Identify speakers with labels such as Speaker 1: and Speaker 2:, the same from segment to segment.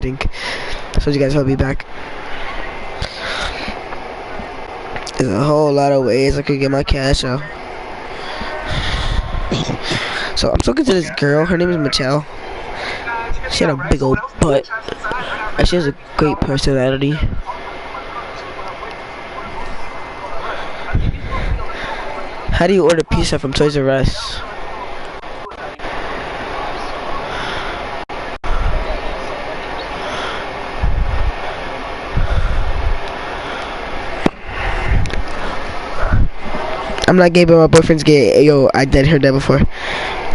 Speaker 1: think. So you guys will be back. There's a whole lot of ways I could get my cash out. So I'm talking to this girl. Her name is Michelle. She had a big old butt. And she has a great personality. How do you order pizza from Toys R Us? I'm not gay, but my boyfriend's gay. Yo, I did hear that before.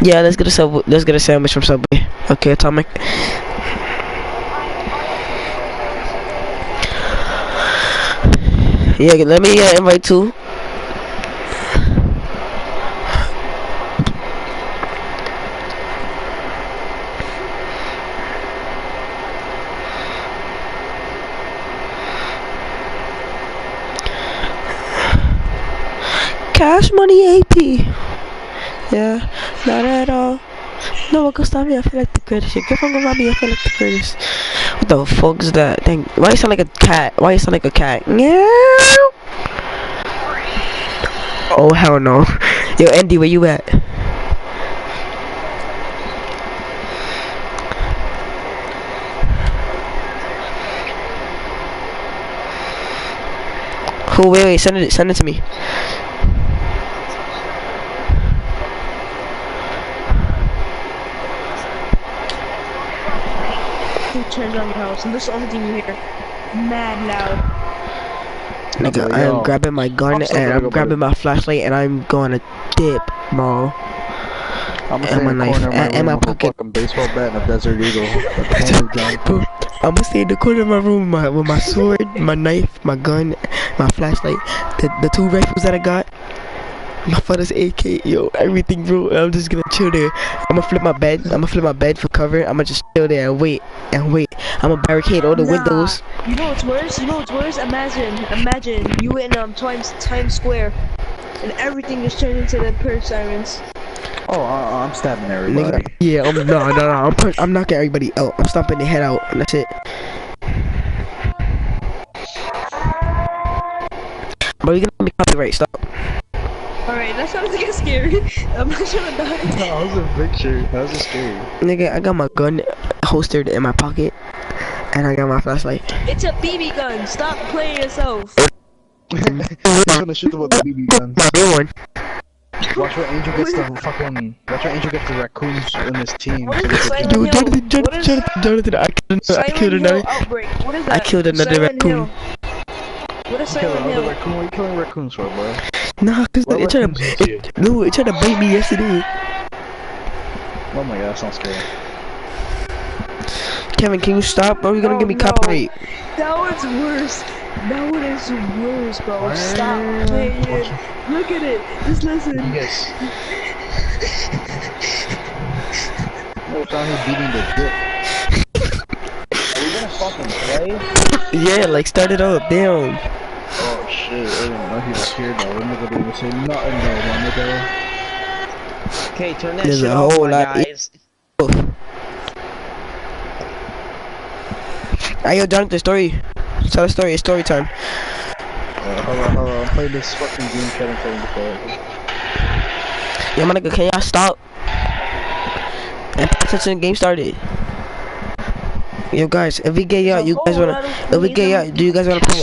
Speaker 1: Yeah, let's get a sandwich from Subway. Okay, Atomic. Yeah, let me invite too. Cash Money AP. Yeah, not at all. No one can stop me. I feel like the greatest. Your girlfriend gonna rob me. I feel like the greatest. What the fuck is that? Dang, why you sound like a cat? Why you sound like a cat? Yeah. Oh hell no. Yo, Andy, where you at? Cool. Wait. Send it to me.
Speaker 2: Turns on your house, and this is the only thing you hear. Mad loud.
Speaker 1: Nigga, I am grabbing my gun and I'm grabbing my flashlight and I'm going to dip, bro.
Speaker 3: I'm
Speaker 1: and my knife and my pocket.
Speaker 3: Fucking baseball bat and a Desert Eagle.
Speaker 1: I'm gonna stay in the corner of my room with my sword, my knife, my gun, my flashlight, the 2 rifles that I got. My father's AK, yo, everything, bro. I'm just gonna chill there. I'm gonna flip my bed for cover. I'm gonna just chill there and wait. I'm gonna barricade all the windows.
Speaker 2: You know what's worse? Imagine you in Times Square, and everything just turned into the purge sirens.
Speaker 3: Oh, I'm stabbing everybody.
Speaker 1: Nigga, yeah, I'm knocking everybody out. I'm stomping their head out, and that's it. Bro, you're gonna make me copyright. Stop.
Speaker 2: Alright, that sounds like scary. I'm not trying to die.
Speaker 3: No, that was a picture. That was scary.
Speaker 1: Nigga, I got my gun holstered in my pocket, and I got my flashlight.
Speaker 2: It's a BB gun. Stop playing yourself.
Speaker 3: He's gonna shoot them with the BB gun.
Speaker 1: My real one.
Speaker 3: Watch what Angel gets the fucking. Watch what Angel gets the raccoons in this team.
Speaker 2: What is Silent
Speaker 1: Dude, Jonathan, I killed another.
Speaker 2: What is that?
Speaker 1: I killed another raccoon.
Speaker 2: What is
Speaker 3: Kill
Speaker 2: Silent
Speaker 3: another
Speaker 2: Hill?
Speaker 3: raccoon. What are you killing raccoons for, bro?
Speaker 1: Nah, cause it tried to bite me yesterday.
Speaker 3: Oh my god, that sounds scary.
Speaker 1: Kevin, can you stop, bro? You're gonna give me copyright.
Speaker 2: That one's worse. That one is worse, bro. Stop playing it. Look at it. Just listen.
Speaker 3: Yes. No, it's out here beating the dick. Are we gonna fucking play?
Speaker 1: Yeah, like start it up, damn.
Speaker 3: Oh shit, I didn't know he was here though. We're not gonna say nothing though, my nigga.
Speaker 4: Okay, turn that
Speaker 1: There's
Speaker 4: shit
Speaker 1: a
Speaker 4: off,
Speaker 1: whole
Speaker 4: my
Speaker 1: lot.
Speaker 4: guys.
Speaker 1: Hey, yo, Jonathan, story. Tell a story. It's story time.
Speaker 3: Hold on. Play this fucking game Kevin playing before.
Speaker 1: Yo, my nigga, can y'all stop? And pay attention to the game started. Yo, guys, if we get y'all, you guys wanna, if we get y'all, do you guys wanna play,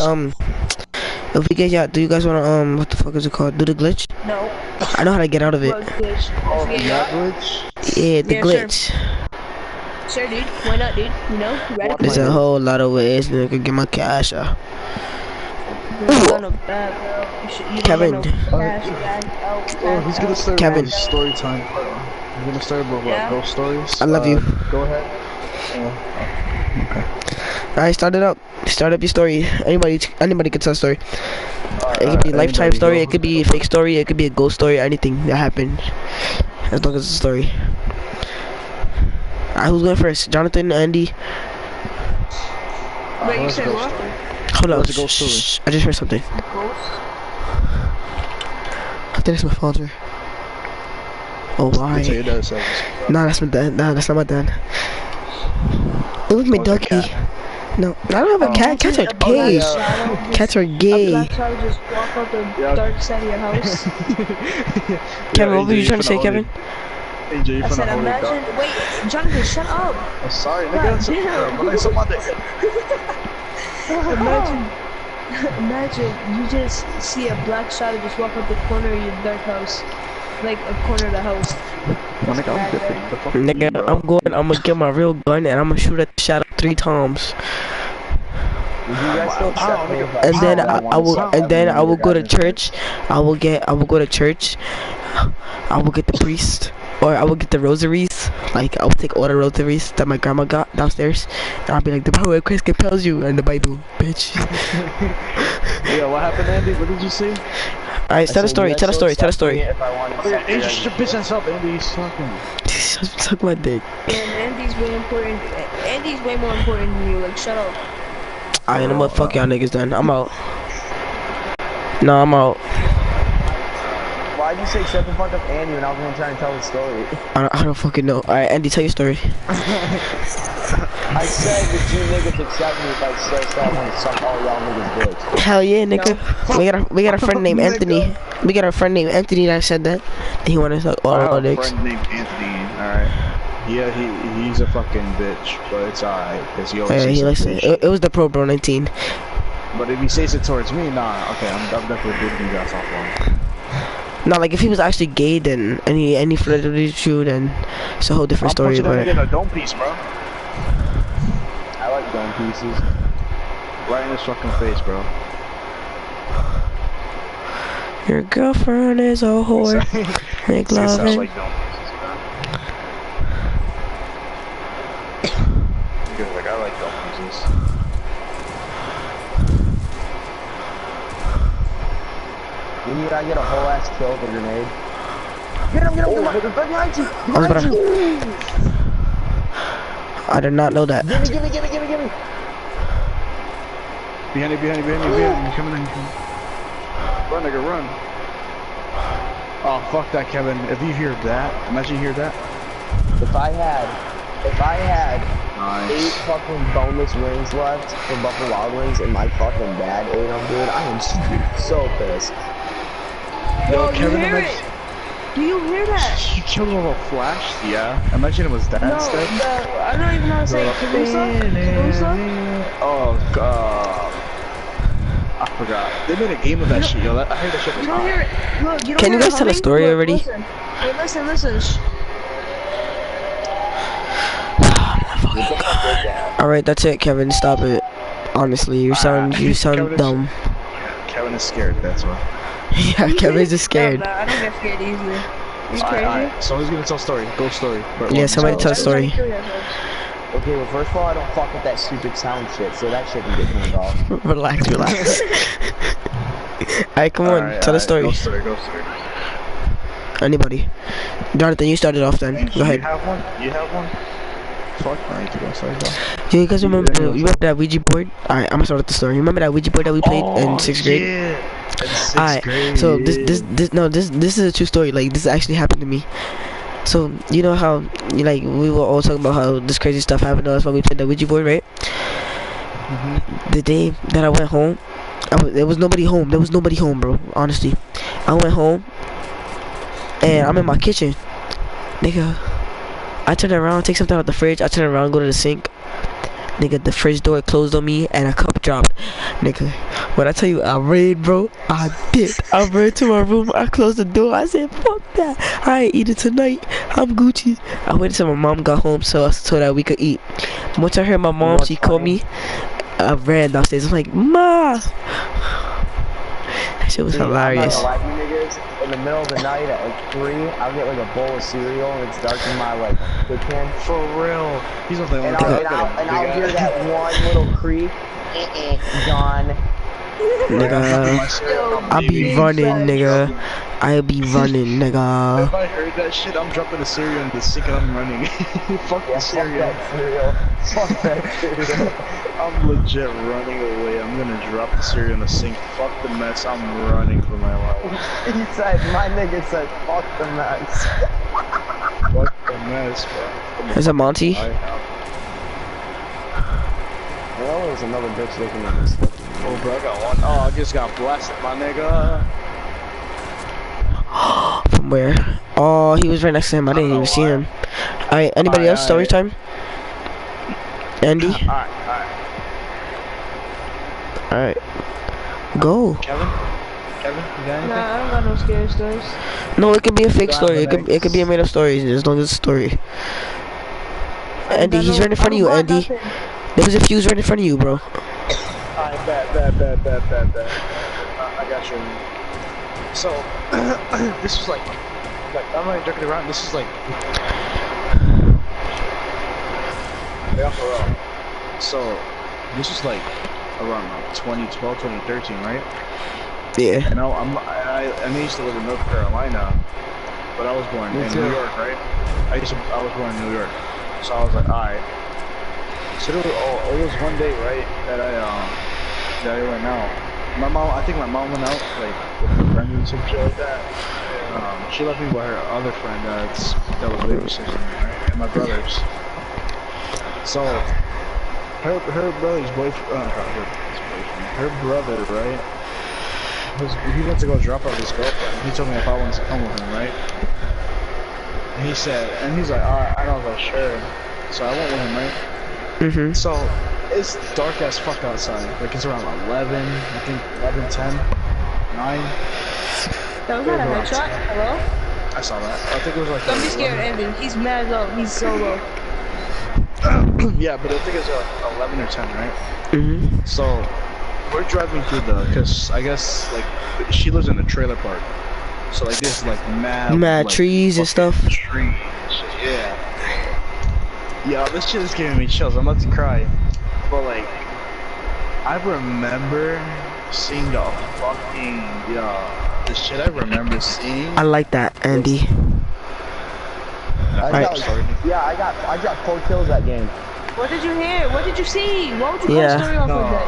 Speaker 1: if we get y'all, do you guys wanna, what the fuck is it called? Do the glitch?
Speaker 2: No.
Speaker 1: I know how to get out of it.
Speaker 2: What glitch?
Speaker 3: Oh, that glitch?
Speaker 1: Yeah, the
Speaker 2: Yeah,
Speaker 1: glitch.
Speaker 2: Sure, dude. Why not, dude? You know, you ready?
Speaker 1: There's a whole lot of ways that I could get my cash out. Kevin.
Speaker 3: Oh, he's gonna start
Speaker 1: Kevin.
Speaker 3: with story time. He's gonna start with what, ghost stories?
Speaker 1: I love you.
Speaker 3: Go ahead. Okay.
Speaker 1: Alright, start it up. Start up your story. Anybody can tell a story. It could be a lifetime story, it could be a fake story, it could be a ghost story, anything that happened. As long as it's a story. Alright, who's going first? Jonathan, Andy?
Speaker 2: Wait, you said what?
Speaker 1: Hold on.
Speaker 3: What's a ghost story?
Speaker 1: I just heard something.
Speaker 2: Ghost?
Speaker 1: I think it's my father. Oh, why?
Speaker 3: That's what your dad says.
Speaker 1: Nah, that's my dad. Nah, that's not my dad. Ooh, with my
Speaker 3: Oh, it's a
Speaker 1: doggy.
Speaker 3: cat.
Speaker 1: No, I don't have a cat. Cats are
Speaker 2: A black
Speaker 1: gay.
Speaker 2: shadow just-
Speaker 1: Cats are
Speaker 2: A
Speaker 1: gay.
Speaker 2: black shadow just walk up the
Speaker 3: Yeah.
Speaker 2: dark side of your house.
Speaker 1: Kevin, what were you trying to say, Kevin?
Speaker 3: AJ, you
Speaker 2: I
Speaker 3: finna
Speaker 2: said,
Speaker 3: hold it
Speaker 2: imagine.
Speaker 3: down.
Speaker 2: Wait, Jonathan, shut up.
Speaker 3: Oh, sorry,
Speaker 2: God
Speaker 3: nigga.
Speaker 2: damn.
Speaker 3: But I saw my dick.
Speaker 2: Imagine you just see a black shadow just walk up the corner of your dark house, like a corner of the house.
Speaker 3: My nigga, I'm dipping. The fuck
Speaker 1: Nigga, I'm gonna get my real gun and I'm gonna shoot at the shadow 3 times.
Speaker 4: Would you guys still accept me if
Speaker 1: And then
Speaker 4: I
Speaker 1: I will go to church. I will go to church. I will get the priest, or I will get the rosaries. Like I will take all the rosaries that my grandma got downstairs, and I'll be like, the power of Christ compels you, and the Bible, bitch.
Speaker 3: Yeah, what happened, Andy? What did you say?
Speaker 1: Alright, tell a story. Tell a story. Tell a story.
Speaker 4: If I want to accept
Speaker 3: Hey,
Speaker 4: you
Speaker 3: shut your bitch ass up, Andy. He's talking.
Speaker 1: Suck my dick.
Speaker 2: And Andy's way important. Andy's way more important than you. Like, shut up.
Speaker 1: Alright, I'm gonna fuck y'all niggas then. I'm out. No, I'm out.
Speaker 4: Why'd you say shut the fuck up, Andy, when I was gonna try and tell the story?
Speaker 1: I don't fucking know. Alright, Andy, tell your story.
Speaker 4: I said that you niggas accept me if I still want to suck all y'all niggas dicks.
Speaker 1: Hell yeah, nigga. We got a friend named Anthony. We got a friend named Anthony that said that. He wanna suck all
Speaker 3: I
Speaker 1: our
Speaker 3: have a
Speaker 1: dicks.
Speaker 3: friend named Anthony. Alright. Yeah, he's a fucking bitch, but it's alright, because he always
Speaker 1: Yeah,
Speaker 3: says
Speaker 1: he
Speaker 3: some
Speaker 1: likes
Speaker 3: shit.
Speaker 1: it. It was the Pro Bro 19.
Speaker 3: But if he says it towards me, nah, okay, I'm definitely beating you guys off one.
Speaker 1: Not like if he was actually gay, then and he flirted with you, then it's a whole different story.
Speaker 3: I'm punching
Speaker 1: But
Speaker 3: that nigga in a dome piece, bro.
Speaker 4: I like dome pieces.
Speaker 3: Right in his fucking face, bro.
Speaker 1: your girlfriend is a whore. Make
Speaker 3: It sounds
Speaker 1: love
Speaker 3: like dome pieces, bro. He goes like, I like dome pieces.
Speaker 4: You need I get a whole ass kill with a grenade. Get him, get him, behind you!
Speaker 1: I was
Speaker 4: Behind
Speaker 1: about
Speaker 4: you!
Speaker 1: I did not know that.
Speaker 4: Gimme, gimme, gimme, gimme, gimme!
Speaker 3: Behind you, behind you, behind you, behind you. He's coming in, he's coming. Run, nigga, run. Oh, fuck that, Kevin. If you hear that, imagine you hear that.
Speaker 4: If I had
Speaker 3: Nice.
Speaker 4: 8 fucking boneless wings left from Buffalo Wild Wings and my fucking dad ate them, dude, I am so pissed.
Speaker 2: Yo,
Speaker 3: Kevin,
Speaker 2: you hear
Speaker 3: imagine-
Speaker 2: it? Do you hear that?
Speaker 3: You killed him with a flash? Yeah. Imagine it was that
Speaker 2: No,
Speaker 3: instead.
Speaker 2: I don't even know how to say it. Carusa?
Speaker 3: Oh, God. I forgot. They made a game of that shit, yo. I heard that shit was
Speaker 2: You don't
Speaker 3: hot.
Speaker 2: hear it? Look, you don't
Speaker 1: Can you
Speaker 2: hear
Speaker 1: guys
Speaker 2: it
Speaker 1: tell a
Speaker 2: humming?
Speaker 1: story
Speaker 2: Look,
Speaker 1: already?
Speaker 2: Listen. Wait, listen. Shh.
Speaker 1: Alright, that's it, Kevin. Stop it. Honestly, you sound
Speaker 3: Kevin is-
Speaker 1: dumb.
Speaker 3: Kevin is scared, that's why.
Speaker 1: Yeah, Kevin's just scared.
Speaker 2: No, I don't get scared easily. You crazy?
Speaker 3: Alright, so who's gonna tell a story? Go story.
Speaker 1: Yeah, somebody tell a story.
Speaker 4: Okay, well, first of all, I don't fuck with that stupid sound shit, so that shit can get turned off.
Speaker 1: Relax. Alright, come on, tell a story.
Speaker 3: Go story.
Speaker 1: Anybody? Jonathan, you started off then. Go ahead.
Speaker 3: You have one? Fuck, I need to go sorry, go.
Speaker 1: Yeah, you guys remember that Ouija board? Alright, I'm gonna start with the story. Remember that Ouija board that we played in 6th grade?
Speaker 3: Yeah. In 6th
Speaker 1: Alright,
Speaker 3: grade.
Speaker 1: so this is a true story. Like, this actually happened to me. So, you know how, like, we were all talking about how this crazy stuff happened to us when we played the Ouija board, right? The day that I went home, there was nobody home. There was nobody home, bro. Honestly, I went home, and I'm in my kitchen, nigga. I turn around, take something out the fridge. I turn around, go to the sink. Nigga, the fridge door closed on me, and a cup dropped. Nigga, when I tell you I ran, bro, I did. I ran to my room. I closed the door. I said, fuck that. I ain't eating tonight. I'm Gucci. I waited till my mom got home so that we could eat. Once I heard my mom, she called me. I ran downstairs. I'm like, Ma. That shit was hilarious.
Speaker 4: I'm not gonna lie to you niggas, in the middle of the night at like 3, I'll get like a bowl of cereal and it's dark in my like kitchen.
Speaker 3: For real. He's not the only
Speaker 4: And
Speaker 3: one.
Speaker 4: I'll hear that one little creak. Gone.
Speaker 1: Nigga, I be running, nigga. I be running,
Speaker 3: If
Speaker 1: nigga.
Speaker 3: I heard that shit, I'm dropping the cereal in the sink and I'm running. Fuck the
Speaker 4: Yeah, fuck
Speaker 3: cereal.
Speaker 4: that cereal. Fuck that cereal.
Speaker 3: I'm legit running away. I'm gonna drop the cereal in the sink. Fuck the mess. I'm running for my life.
Speaker 4: He said, my nigga said, fuck the mess.
Speaker 3: Fuck the mess, bro.
Speaker 1: Is it Monty?
Speaker 4: Well, there's another bitch looking at this stuff.
Speaker 3: Oh, bro, I got one. Oh, I just got blasted, my nigga.
Speaker 1: From where? Oh, he was right next to him. I didn't even see him. Alright, anybody else? Story time? Andy?
Speaker 3: Alright.
Speaker 1: Alright. Go.
Speaker 3: Kevin, you got anything?
Speaker 2: Nah, I don't got no scary stories.
Speaker 1: No, it could be a fake
Speaker 3: Grab
Speaker 1: story.
Speaker 3: an
Speaker 1: It could be a made up story as long as it's a story. Andy, he's right in front of you, Andy. There's a fuse right in front of you, bro.
Speaker 3: Alright, bet. I got you. So, this was like, I'm not joking around. This is like, yeah, for real. So, this was like around 2012, 2013, right?
Speaker 1: Yeah.
Speaker 3: And I used to live in North Carolina, but I was born in New York, right? I was born in New York, so I was like, alright. So it was one day, right, that I went out. I think my mom went out like with her friends and some shit like that. And, she left me with her other friend that was babysitting, right, and my brothers. So her brother's boyfriend, her brother, right? He went to go drop off his girlfriend. He told me if I wanted to come with him, right? And he's like, alright, and I was like, sure. So I went with him, right?
Speaker 1: Mhm.
Speaker 3: So it's dark as fuck outside. Like it's around 11, I think 11, 10, 9.
Speaker 2: That was not a headshot. Hello?
Speaker 3: I saw that. I think it was like.
Speaker 2: Don't be scared, Andy. He's mad low. He's so low.
Speaker 3: Yeah, but I think it's like 11 or 10, right?
Speaker 1: Mhm.
Speaker 3: So we're driving through cause I guess like she lives in a trailer park. So like this like mad like,
Speaker 1: trees and stuff.
Speaker 3: Trees, yeah. Yo, this shit is giving me chills. I'm about to cry. But like, I remember seeing the fucking the shit I remember seeing.
Speaker 1: I like that, Andy.
Speaker 4: I got 4 kills that game.
Speaker 2: What did you hear? What did you see? What would you call a story off of that?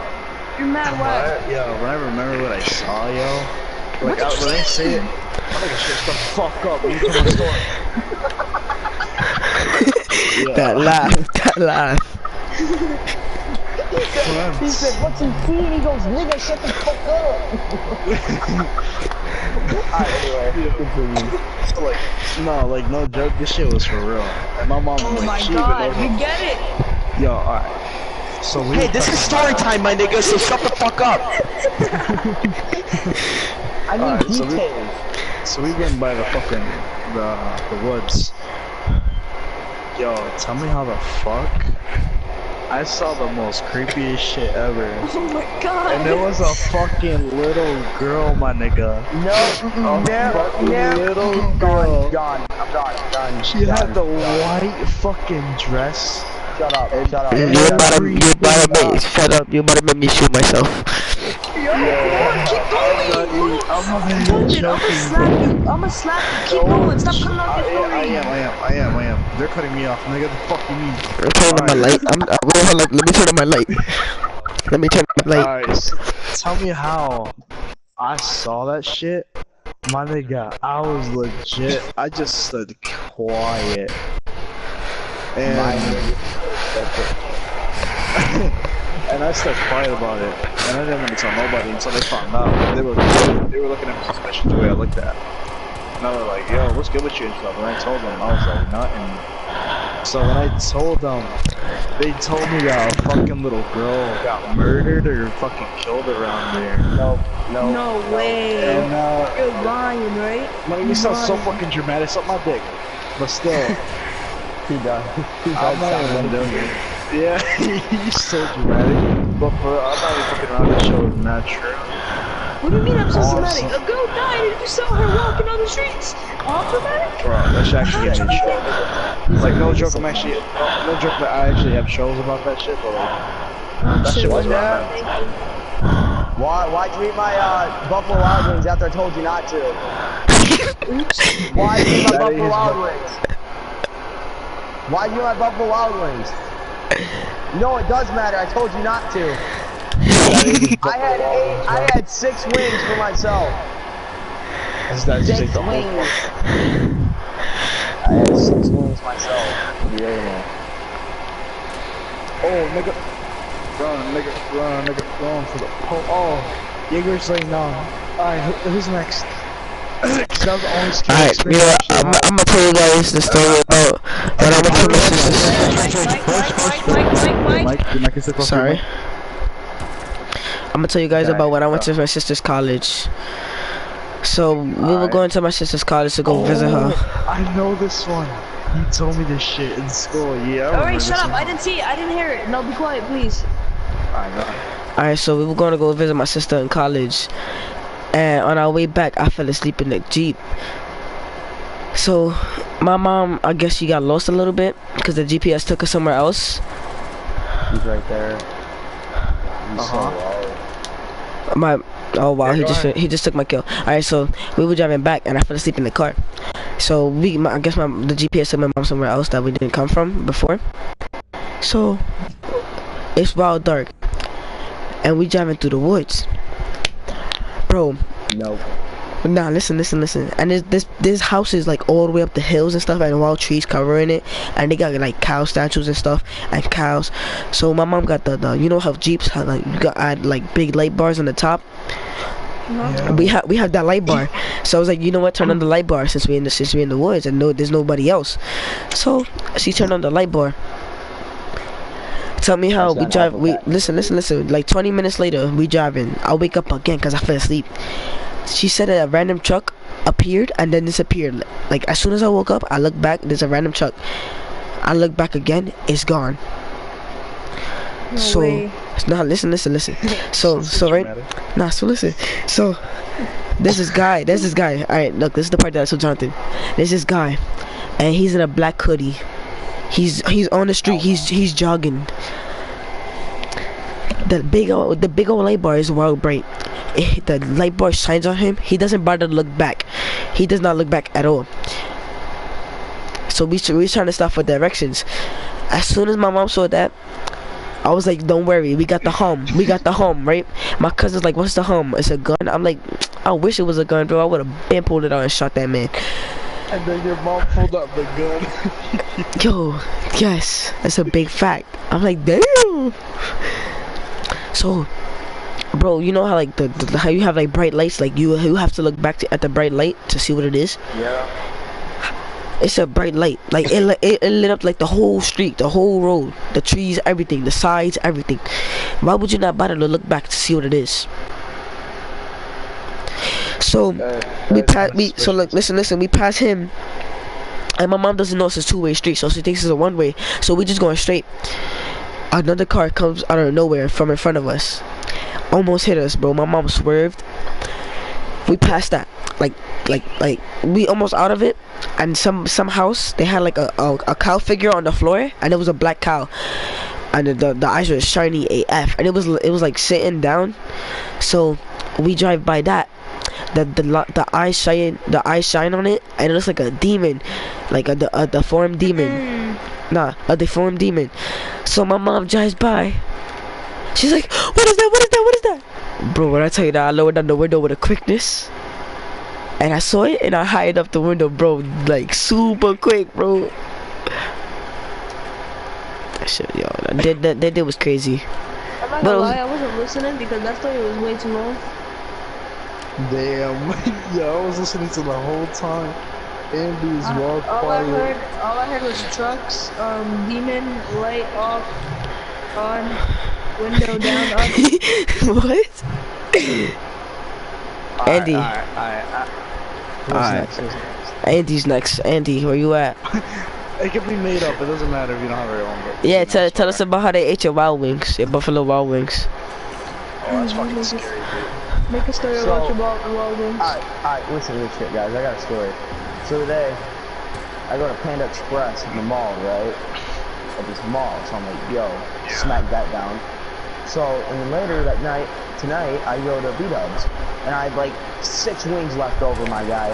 Speaker 2: You're mad whack.
Speaker 3: When I remember what I saw, yo. Like, when I say it, I'm like, shit, shut the fuck up. You tell my story.
Speaker 1: That laugh.
Speaker 4: He said, what's he seeing? He goes, nigga, shut the fuck up. Anyway, continue.
Speaker 3: So like, no joke, this shit was for real. And my mom was
Speaker 2: Oh
Speaker 3: like,
Speaker 2: my
Speaker 3: she
Speaker 2: god,
Speaker 3: even
Speaker 2: you get it.
Speaker 3: Yo, alright. So we
Speaker 1: Hey, this is story time, my nigga. So shut the fuck up.
Speaker 4: I need
Speaker 3: Alright,
Speaker 4: details.
Speaker 3: So we went by the fucking the woods. Yo, tell me how the fuck I saw the most creepiest shit ever.
Speaker 2: Oh my god.
Speaker 3: And there was a fucking little girl, my nigga. Little girl.
Speaker 4: Done. I'm done.
Speaker 3: She had the white fucking dress.
Speaker 4: Shut up.
Speaker 1: You about to make me shoot myself.
Speaker 2: Yo, keep going.
Speaker 3: I'm not even joking.
Speaker 2: I'ma slap you. Keep going. Stop cutting off your story.
Speaker 3: I am. They're cutting me off. Nigga, the fuck you mean?
Speaker 1: Turn on my light. Let me turn on my light.
Speaker 3: Alright, so tell me how I saw that shit. My nigga, I was legit. I just stood quiet. And I stayed quiet about it, and I didn't want to tell nobody until they found out. They were looking at me suspicious the way I looked at. And I was like, yo, what's good with you and stuff. And I told them, I was like, nothing. So when I told them, they told me that a fucking little girl got murdered or fucking killed around there.
Speaker 2: No way.
Speaker 3: And
Speaker 2: You're lying, right?
Speaker 3: you sound so fucking dramatic. Suck my dick, but still.
Speaker 4: He done.
Speaker 3: I'm not even doing it. Yeah, he's so dramatic. But I'm not even fucking around. That show is not true.
Speaker 2: What do you mean I'm so dramatic? A girl died and you saw her walking on the streets. All dramatic?
Speaker 3: Bro, that shit actually gets me show. Like, no joke, no joke, but I actually have shows about that shit, but like, that shit was bad.
Speaker 4: Why'd you eat my Buffalo Wild Wings after I told you not to? Why'd you eat my Buffalo Wild Wings? Why'd you eat my Buffalo Wild Wings? No, it does matter. I told you not to. I had 6 wings for myself. 6 wings. I had 6 wings myself. Yeah.
Speaker 3: Oh, nigga. run for the pole. Oh, Jaeger's laying down. Alright, who's next? That was the only scary
Speaker 1: Alright,
Speaker 3: experience
Speaker 1: yeah,
Speaker 3: I actually had.
Speaker 1: I'm gonna tell you guys the story about when I went to my sister's.
Speaker 2: Mike.
Speaker 3: The mic is so close to the
Speaker 1: Sorry.
Speaker 3: mic.
Speaker 1: I'm gonna tell you guys about when I went to my sister's college. So we were going to my sister's college to go visit her.
Speaker 3: I know this one. You told me this shit in school. Yeah.
Speaker 2: Alright, shut up. I didn't see it. I didn't hear it. No, be quiet, please.
Speaker 1: Alright, so we were going to go visit my sister in college. And on our way back, I fell asleep in the Jeep. So my mom, I guess she got lost a little bit because the GPS took her somewhere else.
Speaker 4: He's right there.
Speaker 1: Oh wow, he just took my kill. Alright, so we were driving back and I fell asleep in the car. So I guess the GPS took my mom somewhere else that we didn't come from before. So it's wild dark and we driving through the woods, bro.
Speaker 4: No.
Speaker 1: Nah, listen. And this house is like all the way up the hills and stuff, and wild trees covering it, and they got like cow statues and stuff, and cows. So my mom got the you know how Jeeps have like you got add like big light bars on the top.
Speaker 3: Yeah.
Speaker 1: We have that light bar. So I was like, you know what, turn on the light bar since we in the woods and there's nobody else. So she turned on the light bar. Tell me how we drive. Listen. Like 20 minutes later, we driving. I wake up again because I fell asleep. She said that a random truck appeared and then disappeared. Like as soon as I woke up, I look back. There's a random truck. I look back again. It's gone.
Speaker 2: No way.
Speaker 1: Nah, listen. So right. Nah, so listen. So there's this guy. Alright, look. This is the part that I told Jonathan. There's this guy, and he's in a black hoodie. He's on the street. He's jogging. The big old light bar is wild bright. The light bar shines on him. He doesn't bother to look back. He does not look back at all. So we trying to stop for directions. As soon as my mom saw that, I was like, don't worry, we got the hum, right? My cousin's like, what's the hum? It's a gun. I'm like, I wish it was a gun, bro. I would have been pulled it out and shot that man.
Speaker 3: And then your mom pulled out the gun.
Speaker 1: Yo, yes, that's a big fact. I'm like, damn. So, bro, you know how like how you have like bright lights, like you have to look back at the bright light to see what it is.
Speaker 3: Yeah.
Speaker 1: It's a bright light, like it lit up like the whole street, the whole road, the trees, everything, the sides, everything. Why would you not bother to look back to see what it is? So we pass him, and my mom doesn't know it's a two-way street, so she thinks it's a one-way. So we just going straight. Another car comes out of nowhere from in front of us, almost hit us, bro. My mom swerved. We passed that, like we almost out of it, and some house they had like a cow figure on the floor, and it was a black cow, and the eyes were shiny AF, and it was like sitting down. So we drive by that. The eyes shine on it, and it looks like a demon, like a deformed demon. Nah, a deformed demon. So my mom drives by. She's like, what is that? Bro, when I tell you that, I lowered down the window with a quickness, and I saw it, and I hid up the window, bro, like super quick, bro. That shit, yo, that was crazy.
Speaker 2: I'm not gonna lie, I wasn't listening because that story was way too long.
Speaker 3: Damn. Yeah, I was listening to the whole time. Andy's wild
Speaker 2: all
Speaker 3: quiet.
Speaker 2: I heard was trucks, demon, light off, on, window down, up.
Speaker 1: What? Andy.
Speaker 3: Alright.
Speaker 1: Andy's next. Andy, where you at?
Speaker 3: It can be made up. It doesn't matter if you don't have your own.
Speaker 1: Yeah, tell us about how they ate your Wild Wings, your Buffalo Wild Wings.
Speaker 3: Oh, that's fucking scary, dude.
Speaker 2: Make a story about your Wild Wings.
Speaker 4: Alright, listen to this shit, guys. I got a story. So today, I go to Panda Express in the mall, right? At this mall. So I'm like, yo, smack that down. So, and then later that night, tonight, I go to B-Dubs. And I have like 6 wings left over, my guy.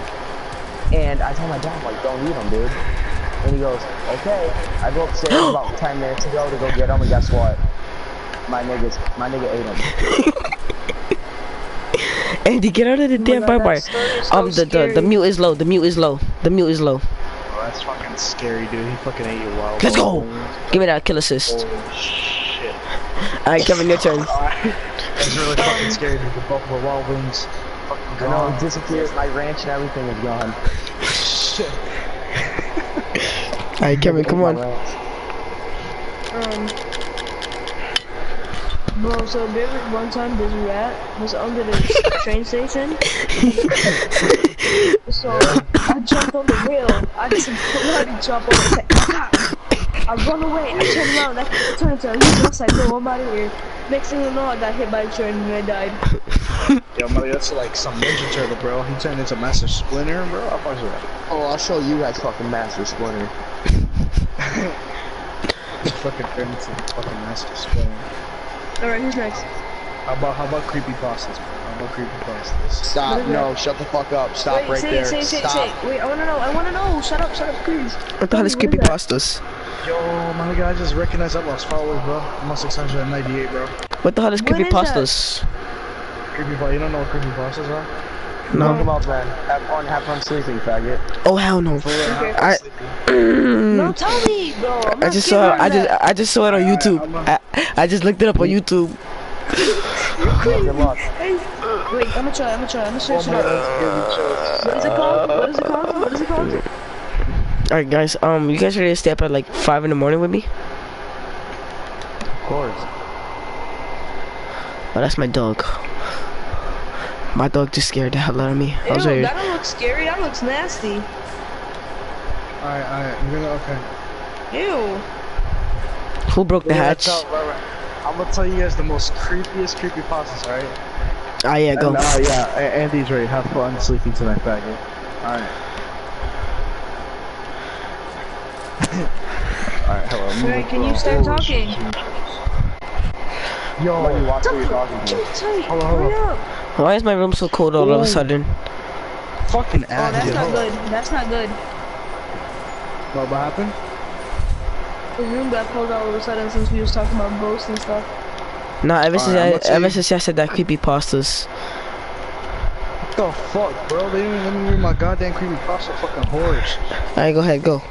Speaker 4: And I told my dad, like, don't eat them, dude. And he goes, okay. I go upstairs about 10 minutes ago to go get them, and guess what? My nigga ate them.
Speaker 1: Andy, get out of the damn bar. The mute is low.
Speaker 3: Oh, that's fucking scary, dude. He fucking ate your wild.
Speaker 1: Let's go. Give me that kill assist.
Speaker 3: Holy shit.
Speaker 1: Alright, Kevin, your turn.
Speaker 3: That's really fucking scary, dude. The Buffalo Wild Wings. Fucking
Speaker 4: I know,
Speaker 3: gone.
Speaker 4: it disappeared. My ranch and everything is gone.
Speaker 3: Shit.
Speaker 1: Alright, Kevin, come on.
Speaker 2: Bro, so there was one time this rat was under the train station. So I jumped on the rail. I just bloody jump on it. I run away. I turn around. I turn into a huge bus. I go, I'm out of here. Next thing you know, I got hit by a train and I died.
Speaker 3: Yo, buddy, that's like some Ninja Turtle, bro. He turned into Master Splinter, bro. I fucks with that.
Speaker 4: Oh, I'll show you guys fucking Master Splinter.
Speaker 3: He fucking turned into fucking Master Splinter.
Speaker 2: Alright, who's next?
Speaker 3: How about creepypastas, bro? How about creepypastas?
Speaker 4: Stop,
Speaker 2: What is
Speaker 4: no,
Speaker 2: that?
Speaker 4: shut the fuck up. Stop
Speaker 2: Wait,
Speaker 4: right
Speaker 2: say
Speaker 4: there.
Speaker 2: it, say it, say it,
Speaker 4: Stop.
Speaker 2: say it. Wait, I wanna know. Shut up, please.
Speaker 1: What the hell is
Speaker 2: What is that?
Speaker 1: creepypastas?
Speaker 3: Yo, my nigga, I just recognized I lost followers, bro. I'm on 698, bro.
Speaker 1: What the hell is
Speaker 2: What is
Speaker 1: creepypastas?
Speaker 3: Creepypasta, you don't know what creepypastas are?
Speaker 1: No.
Speaker 4: Talk about that. Have fun sleeping, faggot.
Speaker 1: Oh hell no.
Speaker 2: Okay. No, tell me, bro. I'm
Speaker 1: I
Speaker 2: not
Speaker 1: just
Speaker 2: scared
Speaker 1: saw.
Speaker 2: of that.
Speaker 1: I just saw it on YouTube. I just looked it up on YouTube.
Speaker 4: Good luck.
Speaker 2: Hey, wait, I'm gonna try. I'm gonna search it up. What is it called?
Speaker 1: Alright, guys. You guys ready to stay up at like 5 in the morning with me?
Speaker 4: Of course.
Speaker 1: Oh, that's my dog. My dog just scared the hell out of me. I was
Speaker 2: Ew,
Speaker 1: ready.
Speaker 2: that don't look scary. That looks nasty.
Speaker 3: Alright, I'm gonna, okay.
Speaker 2: Ew.
Speaker 1: Who broke the hatch?
Speaker 3: I'm gonna tell you guys the most creepiest creepypastas, alright?
Speaker 1: Ah, yeah, go.
Speaker 3: And, yeah, Andy's ready. Have fun sleeping tonight, faggot. Alright. Alright, hello.
Speaker 2: Alright, can you start talking?
Speaker 3: Yo,
Speaker 4: Somebody watch what you're talking
Speaker 2: Keep
Speaker 4: to.
Speaker 2: it tight.
Speaker 3: Hold on,
Speaker 2: Hurry up.
Speaker 1: Why is my room so cold all of a sudden?
Speaker 3: fucking
Speaker 2: Oh, that's
Speaker 3: Andy.
Speaker 2: not good. That's not good.
Speaker 3: What happened?
Speaker 2: The room got cold all of a sudden since we was talking about ghosts and stuff.
Speaker 1: Nah, ever
Speaker 3: Alright,
Speaker 1: since I said that creepypastas.
Speaker 3: What the fuck, bro? They didn't even let me read my goddamn creepypasta fucking horrors.
Speaker 1: Alright, go ahead, go.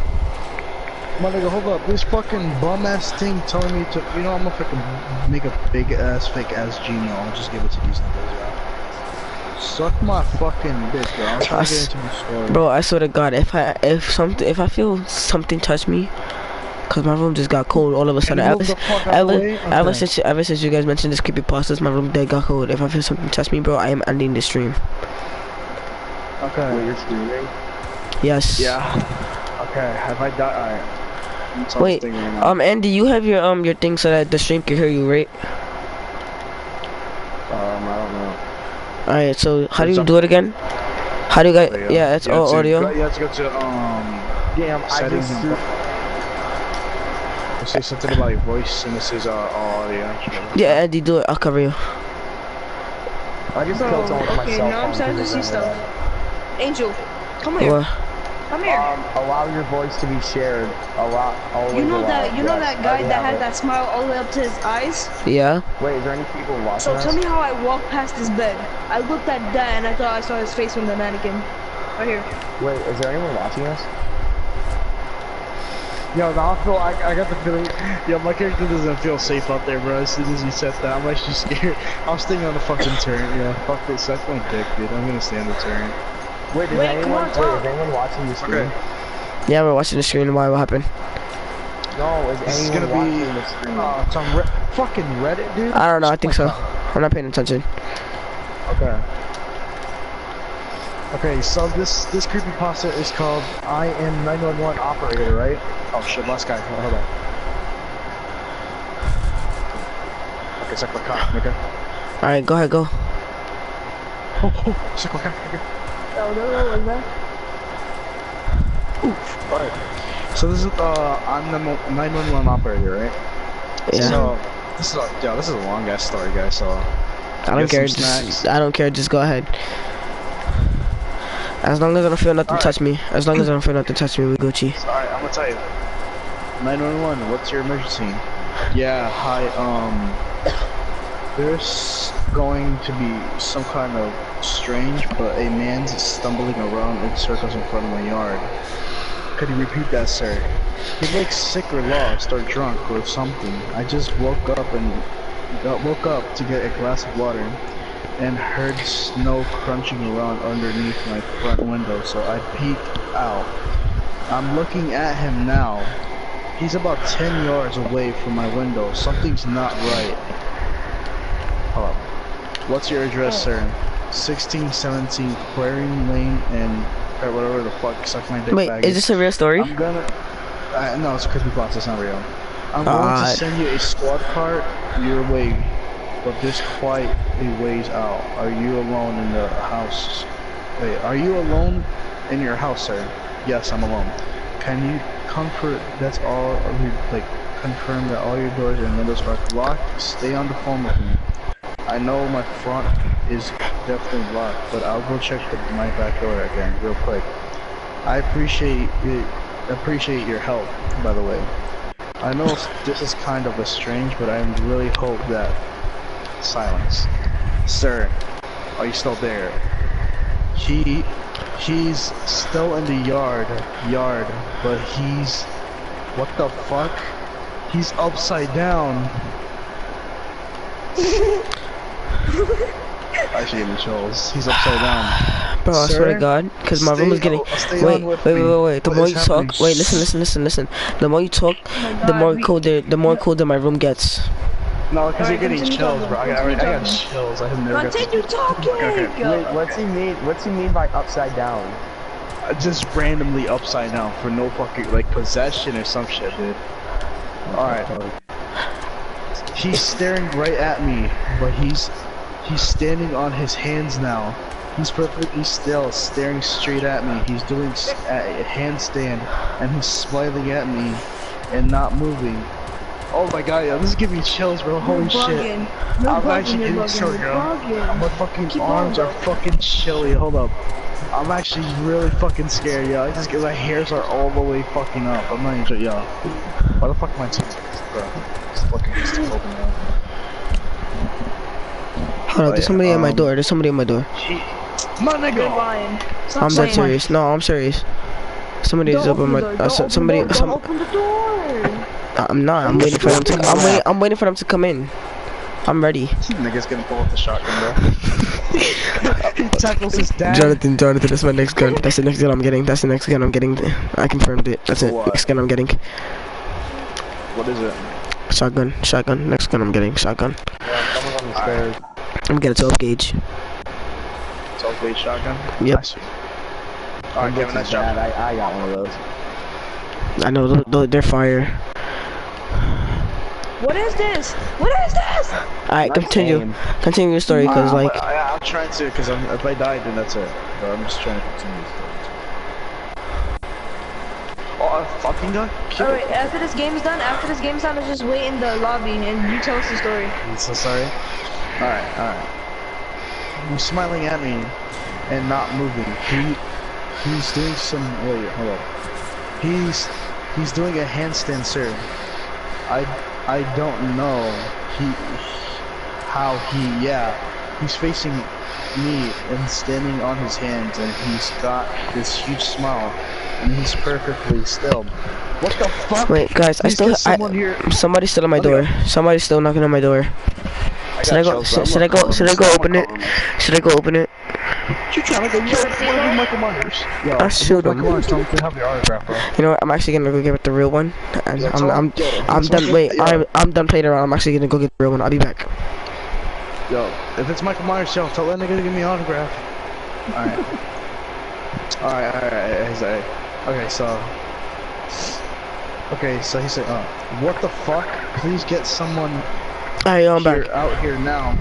Speaker 3: My nigga, hold up. This fucking bum ass thing telling me to, you know, I'm gonna fucking make a big ass, fake ass Gmail. I'll just give it to these niggas, bro. Suck my fucking dick, bro. I'm trying to get into my story.
Speaker 1: Bro, I swear to God, if I feel something touch me, cause my room just got cold all of a sudden.
Speaker 3: Can you move the fuck out of the way?
Speaker 1: Ever
Speaker 3: Okay.
Speaker 1: since you guys mentioned this creepypastas, my room dead got cold. If I feel something touch me, bro, I am ending the stream.
Speaker 3: Okay.
Speaker 4: Wait, you're streaming?
Speaker 1: Yes.
Speaker 3: Yeah. Okay. Have I died? Alright.
Speaker 1: Wait, Andy, you have your thing so that the stream can hear you, right?
Speaker 4: I don't know.
Speaker 1: Alright, so how do you do it again? How do you guys? Yeah, it's all audio.
Speaker 3: You have to go to
Speaker 4: Damn, I
Speaker 3: settings
Speaker 4: just
Speaker 3: and say something about your voice, and this is all audio.
Speaker 1: Yeah, Andy, do it. I'll cover you.
Speaker 4: I just killed someone with my
Speaker 2: Okay,
Speaker 4: cell
Speaker 2: now I'm
Speaker 4: phone
Speaker 2: starting to
Speaker 4: because
Speaker 2: see
Speaker 4: of
Speaker 2: stuff.
Speaker 4: that.
Speaker 2: Angel, come here.
Speaker 1: What?
Speaker 2: Come here.
Speaker 4: Allow your voice to be shared.
Speaker 2: You know that guy that had that smile all the way up to his eyes?
Speaker 1: Yeah.
Speaker 4: Wait, is there any people watching
Speaker 2: So
Speaker 4: us?
Speaker 2: tell me how I walked past his bed. I looked at that and I thought I saw his face from the mannequin. Right here.
Speaker 4: Wait, is there anyone watching us?
Speaker 3: Yo, the hospital, I got the feeling, yo, my character doesn't feel safe out there, bro. As soon as you said that, I'm actually scared. I'm staying on the fucking turret, yeah. Fuck this, suck my dick, dude. I'm gonna stay on the turret.
Speaker 4: Wait, is
Speaker 2: Wait, come
Speaker 4: anyone?
Speaker 2: on, talk.
Speaker 4: Is anyone watching the stream?
Speaker 3: Okay.
Speaker 1: Yeah, we're watching the screen. Why? What happened?
Speaker 4: No, is
Speaker 3: This is
Speaker 4: anyone
Speaker 3: gonna be,
Speaker 4: watching the stream?
Speaker 3: it's on fucking Reddit, dude.
Speaker 1: I don't know. I think so. I'm not paying attention.
Speaker 3: Okay. Okay, so this creepypasta is called I am 911 operator, right? Oh shit, last guy. Hold on. Okay, suck my cock, nigga.
Speaker 1: All right, go ahead, go.
Speaker 3: Suck my cock, nigga.
Speaker 2: Oh, no, what was that?
Speaker 3: Oof. Alright. So this is I'm the 911 operator, right?
Speaker 1: Yeah.
Speaker 3: So this is a long ass story, guys. So
Speaker 1: I don't
Speaker 3: get
Speaker 1: care.
Speaker 3: some snacks.
Speaker 1: I don't care. Just go ahead. As long as I don't feel nothing touch me. As long as I don't feel nothing touch me, we Gucci.
Speaker 3: Alright, I'm gonna tell you. 911, what's your emergency? Yeah, hi, there's going to be some kind of strange, but a man's stumbling around in circles in front of my yard. Could you repeat that, sir? He looks sick or lost or drunk or something. I just woke up and woke up to get a glass of water and heard snow crunching around underneath my front window, so I peeked out. I'm looking at him now. He's about 10 yards away from my window. Something's not right. Hold up. What's your address, sir? 1617 Aquarium Lane and or whatever the fuck, suck my dick.
Speaker 1: Wait,
Speaker 3: bag
Speaker 1: is this a real story?
Speaker 3: I'm gonna. No, it's Crispy Plots. It's not real. I'm going to send you a squad cart your way, but there's quite a ways out. Are you alone in the house? Wait, are you alone in your house, sir? Yes, I'm alone. Can you comfort? That's all. Like, confirm that all your doors and windows are locked. Stay on the phone with me. I know my front is definitely locked, but I'll go check my back door again real quick. I appreciate it. Appreciate your help, by the way. I know this is kind of a strange, but I really hope that silence. Sir, are you still there? He's still in the yard, but he's, what the fuck? He's upside down. I should give him chills. He's upside down.
Speaker 1: Bro, I swear to God, because my room is getting. Wait. The more you talk, listen. The more you talk, the more colder my room gets.
Speaker 3: No, because you're getting chills, bro. I got chills. I have never got.
Speaker 2: Continue talking.
Speaker 4: Wait, what's he mean by upside down?
Speaker 3: Just randomly upside down for no fucking like possession or some shit, dude. All right. He's staring right at me, but he's standing on his hands now. He's perfectly still, staring straight at me. He's doing a handstand, and he's smiling at me, and not moving. Oh my god, yeah, this is giving me chills, bro. Holy shit. I'm actually getting chills, bro. My fucking arms are fucking chilly. Hold up. I'm actually really fucking scared, yo. Just because my hairs are all the way fucking up. I'm not even sure, yo. Why the fuck am I doing this, bro? It's fucking just open now.
Speaker 1: Hold up, there's somebody at my door. There's somebody at my door.
Speaker 3: My nigga!
Speaker 1: I'm dead serious. No, I'm serious. Somebody's open my. Somebody.
Speaker 2: Don't open the door.
Speaker 1: I'm not. I'm waiting for them to. I'm waiting for them to come in. I'm ready.
Speaker 3: Nigga's gonna pull up the shotgun, bro. He tackles his dad.
Speaker 1: Jonathan, that's my next gun. That's the next gun I'm getting. I confirmed it. That's it. Next gun I'm getting.
Speaker 3: What is it?
Speaker 1: Shotgun. Next gun I'm getting. Shotgun.
Speaker 3: Yeah, someone's on the stairs.
Speaker 1: I'm getting a 12 gauge.
Speaker 3: 12 gauge shotgun?
Speaker 1: Yep.
Speaker 3: Alright, Kevin, nice job.
Speaker 4: I got one of those.
Speaker 1: I know, they're fire.
Speaker 2: What is this?
Speaker 1: Alright, continue your story, cause like.
Speaker 3: I'm trying to, cause if I die, then that's it. But I'm just trying to continue the story. Oh, a fucking gun?
Speaker 2: Alright, after this game's done, let's just wait in the lobby and you tell us the story.
Speaker 3: I'm so sorry. Alright. He's smiling at me and not moving. He's doing some. Wait, hold up. He's doing a handstand, sir. I don't know. He's facing me and standing on his hands, and he's got this huge smile, and he's perfectly still. What the fuck?
Speaker 1: Wait, guys, somebody's still at my door. Somebody's still knocking on my door. Should I go open it?
Speaker 3: You trying to go Michael Myers? Yo,
Speaker 1: I shoot him.
Speaker 3: Michael Myers, tell me to have your autograph, bro.
Speaker 1: You know what? I'm actually gonna go get the real one. And I'm done. Wait, I'm done playing around. I'm actually gonna go get the real one. I'll be back.
Speaker 3: Yo, if it's Michael Myers, yo, tell that nigga to give me an autograph. Alright. Okay, so he said, what the fuck? Please get someone
Speaker 1: I'm back.
Speaker 3: out here now.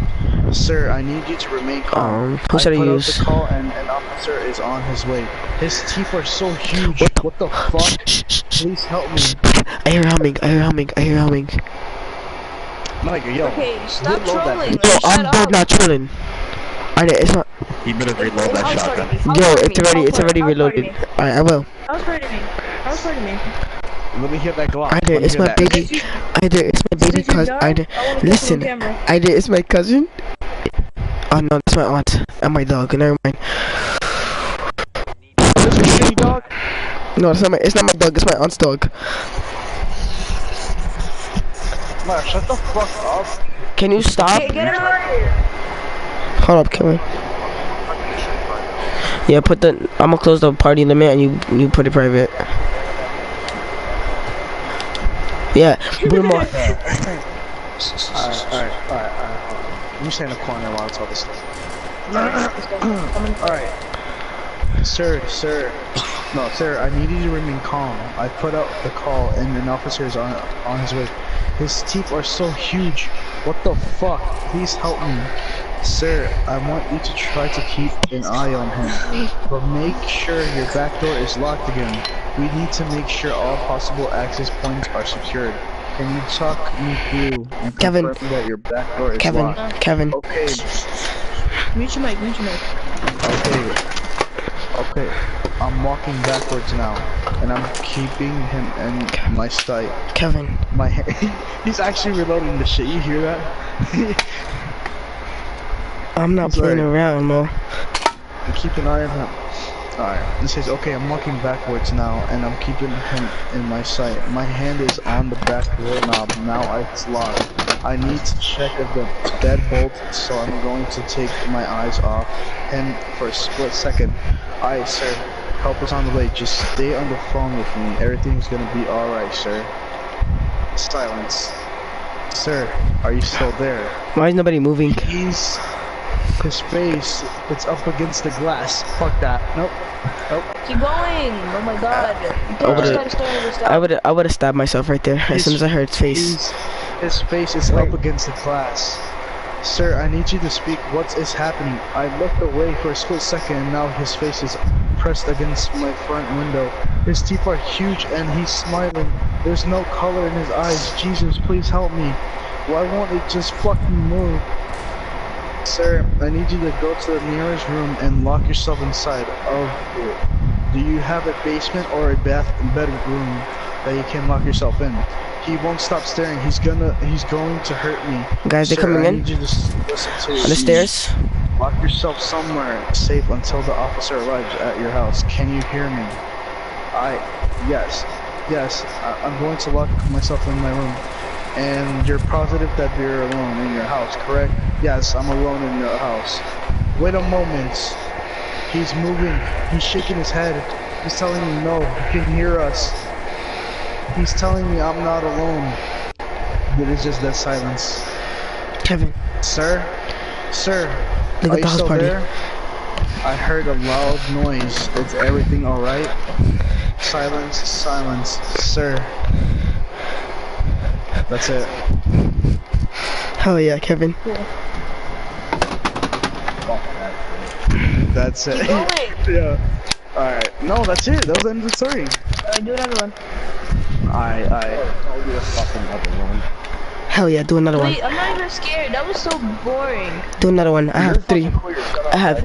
Speaker 3: Sir, I need you to remain calm.
Speaker 1: Who should I use?
Speaker 3: The call and an officer is on his way. His teeth are so huge. What the fuck? Please help me.
Speaker 1: I hear humming.
Speaker 3: Mike, yo.
Speaker 2: Okay, stop trolling.
Speaker 1: Yo, I'm dead not trolling. It's not.
Speaker 3: You better reload that shotgun.
Speaker 1: Yo, it's already reloaded. Alright, I will.
Speaker 2: I was afraid of me.
Speaker 3: Let me hear that Glock.
Speaker 1: It's my baby. It's my baby cousin. Listen. It's my cousin. Oh no, it's my aunt and my dog. Never mind.
Speaker 3: Is this your shitty dog?
Speaker 1: No, it's not my dog. It's my aunt's dog.
Speaker 3: Man, shut the fuck up.
Speaker 1: Can you stop?
Speaker 2: Get him out of here.
Speaker 1: Hold up, Kevin. Yeah, put the. I'm gonna close the party limit and you put it private. Yeah, put him on.
Speaker 3: Alright. Let me stay in the corner while I tell this stuff. Alright. Sir. No, sir, I need you to remain calm. I put out the call and an officer is on his way. His teeth are so huge. What the fuck? Please help me. Sir, I want you to try to keep an eye on him. But make sure your back door is locked again. We need to make sure all possible access points are secured. Can you talk me through and
Speaker 1: Kevin.
Speaker 3: confirm that your back door is locked?
Speaker 1: Kevin.
Speaker 3: Okay.
Speaker 2: Mute your mic.
Speaker 3: Okay. I'm walking backwards now, and I'm keeping him in my sight.
Speaker 1: Kevin.
Speaker 3: My he's actually reloading the shit. You hear that?
Speaker 1: I'm not playing around, Mo.
Speaker 3: Keep an eye on him. Alright. It says, okay, I'm walking backwards now, and I'm keeping him in my sight. My hand is on the back door knob. Now it's locked. I need to check if the deadbolt, so I'm going to take my eyes off him for a split second. Alright, sir. Help is on the way. Just stay on the phone with me. Everything's gonna be alright, sir. Silence. Sir, are you still there?
Speaker 1: Why is nobody moving?
Speaker 3: His face, it's up against the glass. Fuck that. Nope.
Speaker 2: Keep going. Oh my god.
Speaker 1: I would have stabbed myself right there as soon as I heard his face.
Speaker 3: His face is up against the glass. Sir, I need you to speak. What is happening? I looked away for a split second and now his face is pressed against my front window. His teeth are huge and he's smiling. There's no color in his eyes. Jesus, please help me. Why won't it just fucking move? Sir, I need you to go to the nearest room and lock yourself inside of it. Do you have a basement or a bedroom that you can lock yourself in? He won't stop staring. He's going to hurt me.
Speaker 1: Guys, they're coming in.
Speaker 3: I need you to listen to
Speaker 1: On the stairs.
Speaker 3: Lock yourself somewhere safe until the officer arrives at your house. Can you hear me? Yes. I'm going to lock myself in my room. And you're positive that you're alone in your house, correct? Yes, I'm alone in your house. Wait a moment. He's moving. He's shaking his head. He's telling me no. He can hear us. He's telling me I'm not alone. But it's just that silence.
Speaker 1: Kevin.
Speaker 3: Sir,
Speaker 1: Look
Speaker 3: are
Speaker 1: at the
Speaker 3: you
Speaker 1: house
Speaker 3: still
Speaker 1: party.
Speaker 3: there? I heard a loud noise. Is everything alright? Silence, sir. That's it.
Speaker 1: Hell yeah, Kevin.
Speaker 3: That's it.
Speaker 2: Keep going.
Speaker 3: Yeah. Alright. No, that's it. That was the end of the story.
Speaker 2: Do another one.
Speaker 4: I'll do a fucking other one.
Speaker 1: Hell yeah, do another one.
Speaker 2: Wait, I'm not even scared. That was so boring.
Speaker 1: Do another one. I have three. I have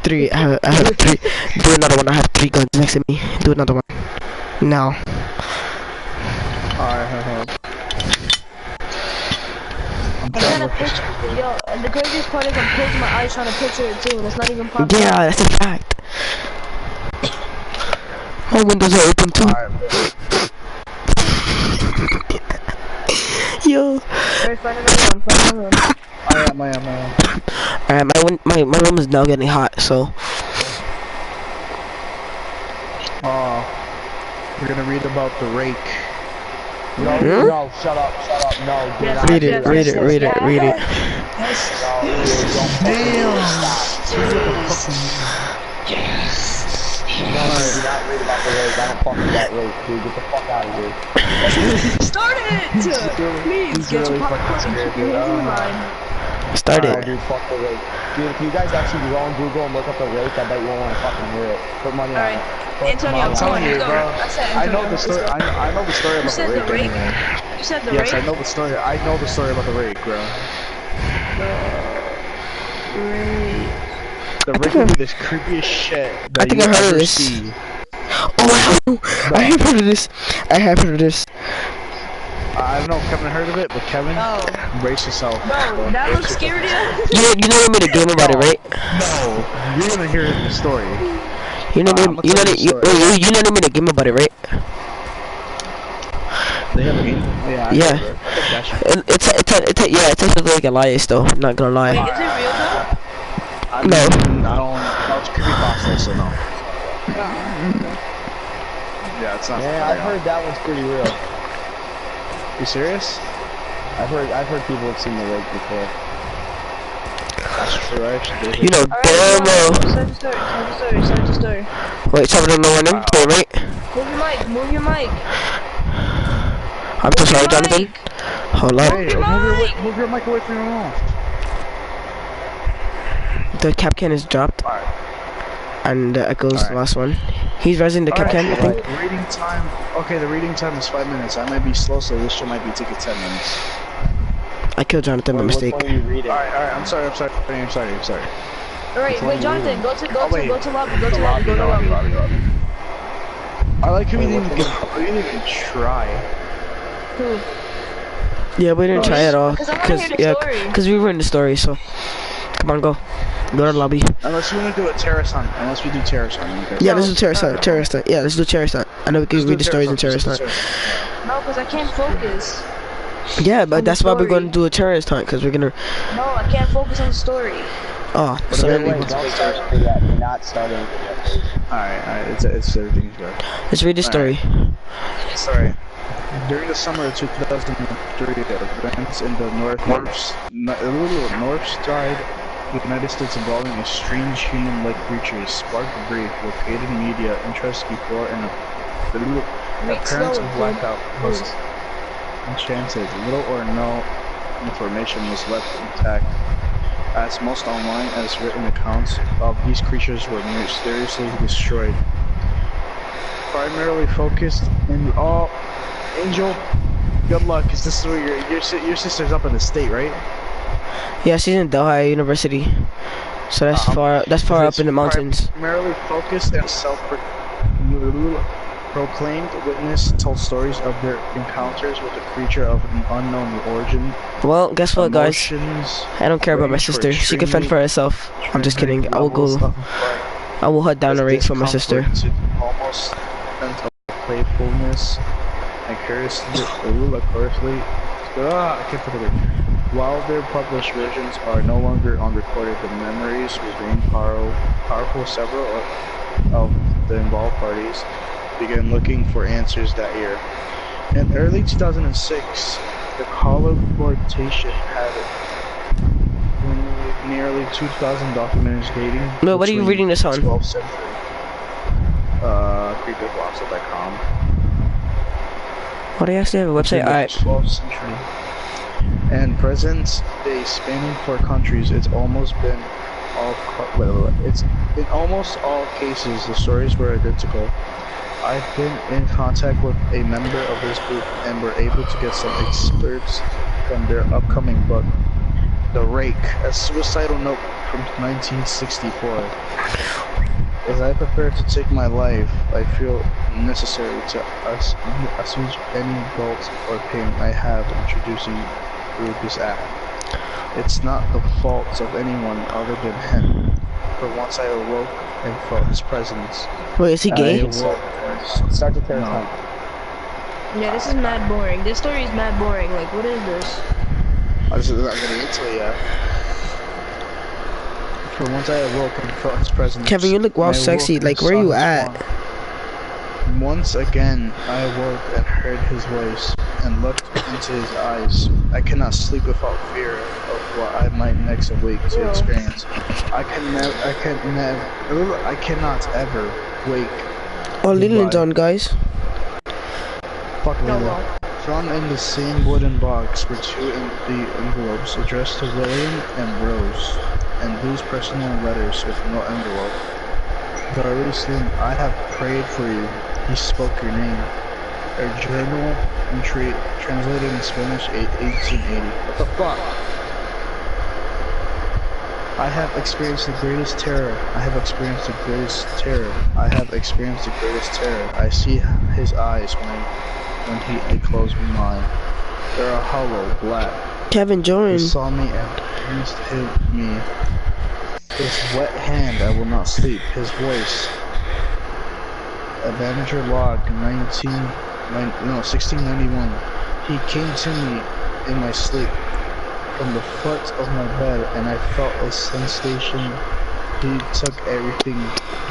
Speaker 1: three. I have three. Do another one. I have 3 guns next to me. Do another one. Now.
Speaker 3: Alright,
Speaker 2: I got a picture. Yo, and the craziest part is I'm closing my eyes trying to picture it too, and it's not even popping.
Speaker 1: Yeah, that's a fact. My windows are open too. Yo.
Speaker 2: Alright, find another one.
Speaker 3: I am.
Speaker 1: Alright, my room is now getting hot, so.
Speaker 3: We're gonna read about the rake.
Speaker 4: No, shut up, no, do
Speaker 2: Yes,
Speaker 4: not.
Speaker 1: Read it.
Speaker 2: yes,
Speaker 4: No, do not read about the rape. I don't fuck with that rape, dude. Get the fuck out of here.
Speaker 2: Start it! Please, get your popcorn and keep your hands in line.
Speaker 1: Start
Speaker 4: Alright,
Speaker 1: it.
Speaker 4: dude, fuck the rape. Dude, if you guys actually go on Google and look up the rape, I bet you won't want to fucking hear it. Put money on it.
Speaker 2: Alright, Antonio,
Speaker 3: I'm telling you,
Speaker 2: let's go.
Speaker 3: bro.
Speaker 2: I said
Speaker 3: I know
Speaker 2: Antonio,
Speaker 3: the story.
Speaker 2: let's go.
Speaker 3: I know the story
Speaker 2: You
Speaker 3: about
Speaker 2: said
Speaker 3: the
Speaker 2: the
Speaker 3: rake.
Speaker 2: rape?
Speaker 3: Anyway.
Speaker 2: You said the
Speaker 3: Yes,
Speaker 2: rape?
Speaker 3: I know the story. I know the story about the rake, bro. The rake would be this creepiest shit that
Speaker 1: I think
Speaker 3: you
Speaker 1: I heard of
Speaker 3: ever
Speaker 1: this.
Speaker 3: see.
Speaker 1: Oh, I have heard of this. I have heard of this.
Speaker 3: I don't know if Kevin heard of it, but Kevin,
Speaker 2: Oh.
Speaker 3: brace yourself.
Speaker 2: Bro, that looks scary to you.
Speaker 1: You know they made a game about it, right?
Speaker 3: No, you're gonna hear the story.
Speaker 1: You know
Speaker 3: I'ma tell you the story.
Speaker 1: you know they made a game about it, right?
Speaker 3: They have game. Yeah.
Speaker 1: Yeah.
Speaker 3: Gotcha.
Speaker 1: Yeah, it tastes like Elias though. Not gonna lie.
Speaker 2: Wait, is it real though?
Speaker 3: I
Speaker 1: No.
Speaker 3: mean, I don't. No, it's creepypasta, so no. Yeah, it's not.
Speaker 4: Yeah, I've heard that one's pretty real.
Speaker 3: You serious?
Speaker 4: I've heard people have seen the lake before.
Speaker 3: That's true. I actually did.
Speaker 1: You know damn well.
Speaker 2: Start the story.
Speaker 1: Wait, someone in the morning. Okay, right?
Speaker 2: Move your mic.
Speaker 1: I'm so sorry, Jonathan. Hold on.
Speaker 3: Hey, move your mic away from your mouth.
Speaker 1: The cap can is dropped.
Speaker 3: Alright.
Speaker 1: And the echoes
Speaker 3: Alright.
Speaker 1: the last one. He's resing the cap can, I think.
Speaker 3: The reading time. Okay, the reading time is 5 minutes. I might be slow, so this show might be taking 10 minutes.
Speaker 1: I killed Jonathan by mistake.
Speaker 4: What are you reading?
Speaker 3: Alright. I'm sorry.
Speaker 2: Alright, wait, Jonathan, go to lobby. Go to lobby.
Speaker 3: I like how we didn't even try.
Speaker 2: Who?
Speaker 1: Yeah, we didn't try at all.
Speaker 2: 'Cause I wanna hear the story.
Speaker 1: because we were in the story, so come on, go to the lobby.
Speaker 3: Unless we want to do a terrace hunt. Unless we do terrace hunt. Okay.
Speaker 1: Yeah, let's do terrorist hunt. Yeah, let's do terrorist hunt. I know we can read the stories in terrorist hunt.
Speaker 2: No, because I can't focus.
Speaker 1: Yeah, but
Speaker 2: On the
Speaker 1: that's why we're
Speaker 2: story.
Speaker 1: going to do a terrorist hunt, because we're gonna.
Speaker 2: No, I can't focus on the story.
Speaker 1: Oh,
Speaker 3: But
Speaker 1: so
Speaker 3: then
Speaker 1: then
Speaker 3: we-
Speaker 4: Wait, don't start it yet. You're not starting it yet.
Speaker 3: Alright. It's everything's good.
Speaker 1: let's read the story.
Speaker 3: Sorry. During the summer of 2003, events in the north side of the United States involving a strange human-like creature sparked brief located media interest before an appearance of blackout was enchanted. Little or no information was left intact, as most online as written accounts of these creatures were mysteriously destroyed. Primarily focused in all Angel, good luck, cause this is where your sister's up in the state, right?
Speaker 1: Yeah, she's in Delhi University, so that's far. That's far up in the mountains.
Speaker 3: Primarily focused and self-proclaimed witness told stories of their encounters with a creature of an unknown origin.
Speaker 1: Well, guess what, guys?
Speaker 3: Emotions
Speaker 1: I don't care about my
Speaker 3: range for
Speaker 1: sister. She can fend for herself. I'm just kidding. I will
Speaker 3: levels
Speaker 1: go.
Speaker 3: of fright.
Speaker 1: I will hunt down the rakes for my sister.
Speaker 3: Discomfort to almost sense of playfulness and curiously, I can't put it in. While their published versions are no longer unrecorded, the memories remain powerful. Several of the involved parties began looking for answers that year. In early 2006, the collaboration had nearly 2,000 documentaries dating.
Speaker 1: No, what are you
Speaker 3: between
Speaker 1: reading this on?
Speaker 3: 12th century. Creepypasta.com.
Speaker 1: What do you actually have a website? Alright.
Speaker 3: 12th century. And present day, spanning 4 countries, it's in almost all cases the stories were identical. I've been in contact with a member of this group and were able to get some excerpts from their upcoming book, The Rake, a suicidal note from 1964. As I prepare to take my life, I feel necessary to assuage any guilt or pain I have introducing through this act. It's not the fault of anyone other than him. For once I awoke and felt his presence.
Speaker 1: Wait, is he gay?
Speaker 4: Start the terrorist
Speaker 3: No.
Speaker 4: hunt.
Speaker 2: Yeah, this is mad boring. This story is mad boring. Like, what is this?
Speaker 3: I'm not getting into it yet. For once I awoke and felt his presence.
Speaker 1: Kevin, you look wild
Speaker 3: I awoke
Speaker 1: sexy.
Speaker 3: and
Speaker 1: Like, where
Speaker 3: saw
Speaker 1: you
Speaker 3: his
Speaker 1: at?
Speaker 3: form. Once again, I awoke and heard his voice and looked into his eyes. I cannot sleep without fear of what I might next awake to experience. I cannot ever wake.
Speaker 1: Oh, Leland's on, guys.
Speaker 3: Fuck
Speaker 2: No,
Speaker 3: Lila.
Speaker 2: well.
Speaker 3: Found in the same wooden box were 2 empty envelopes addressed to William and Rose, and Lou's personal letters with no envelope. But already soon, I have prayed for you. He spoke your name. A journal entry translated in Spanish 1880. What the fuck? I have experienced the greatest terror. I have experienced the greatest terror. I have experienced the greatest terror. I see his eyes when he closed mine. They are hollow, black.
Speaker 1: Kevin,
Speaker 3: He
Speaker 1: join.
Speaker 3: saw me and used me. His wet hand, I will not sleep. His voice. A manager log, 1691. He came to me in my sleep from the foot of my bed, and I felt a sensation. He took everything.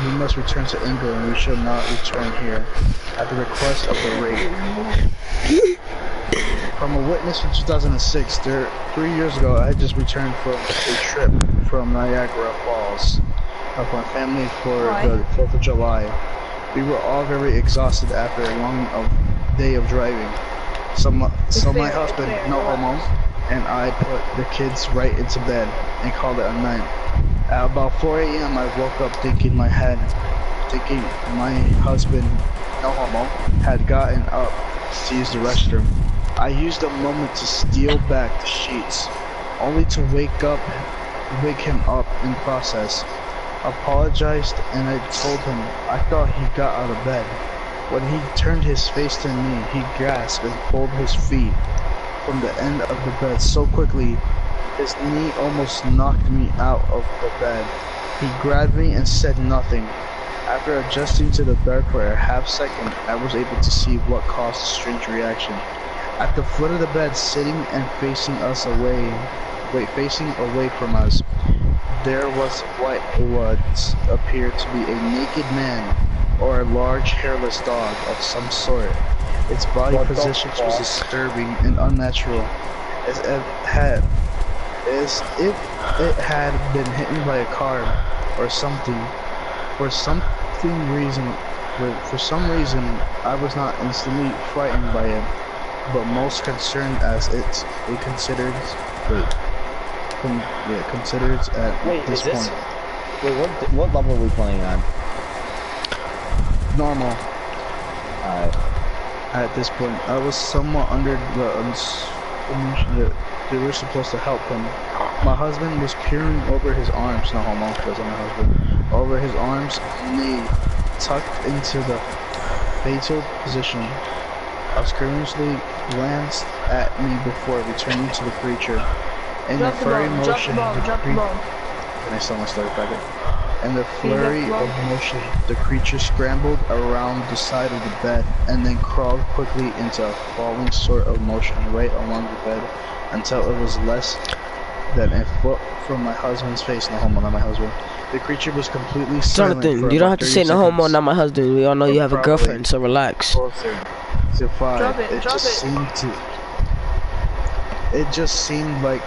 Speaker 3: We must return to England, and we shall not return here. At the request of the rape. From a witness in 2006, 3 years ago, I had just returned from a trip from Niagara Falls with my family for the 4th of July. We were all very exhausted after a long day of driving. So my husband, no homo, and I put the kids right into bed and called it a night. At about 4 a.m. I woke up thinking my husband, no homo, had gotten up to use the restroom. I used a moment to steal back the sheets, only to wake him up in process. Apologized, and I told him I thought he got out of bed. When he turned his face to me, he gasped and pulled his feet from the end of the bed so quickly, his knee almost knocked me out of the bed. He grabbed me and said nothing. After adjusting to the bed for a half second, I was able to see what caused the strange reaction. At the foot of the bed, sitting and facing away from us, there was what appeared to be a naked man or a large hairless dog of some sort. Its body position was disturbing and unnatural, as if it had been hit by a car or something. For some reason, I was not instantly frightened by it, but most concerned as it considered at this point.
Speaker 4: Wait, what level are we playing on?
Speaker 3: Normal.
Speaker 4: Alright.
Speaker 3: At this point, I was somewhat under the assumption that they were supposed to help him. My husband was peering over his arms, no homo, wasn't my husband, over his arms, knee tucked into the fetal position. Unscrupulously glanced at me before returning to the creature. In the flurry motion, can I sell my starter packet? In the flurry of motion, the creature scrambled around the side of the bed and then crawled quickly into a falling sort of motion right along the bed until it was less than a foot from my husband's face. No homo, not my husband. The creature was completely silent.
Speaker 1: Jonathan, you don't have to say no homo, not my husband. We all know you have a girlfriend, so relax.
Speaker 3: To 5, it just seemed like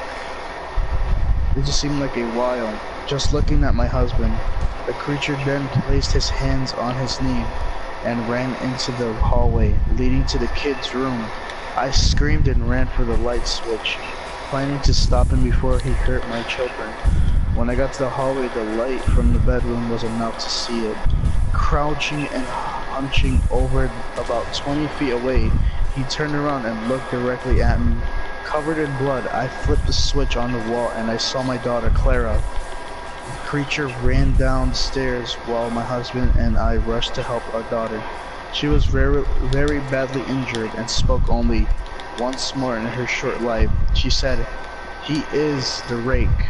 Speaker 3: a while. Just looking at my husband, the creature then placed his hands on his knee and ran into the hallway leading to the kids' room. I screamed and ran for the light switch, planning to stop him before he hurt my children. When I got to the hallway, the light from the bedroom was enough to see it. Crouching and hunching over about 20 feet away, he turned around and looked directly at me. Covered in blood, I flipped the switch on the wall and I saw my daughter, Clara. The creature ran downstairs while my husband and I rushed to help our daughter. She was very, very badly injured and spoke only once more in her short life. She said, "He is the rake."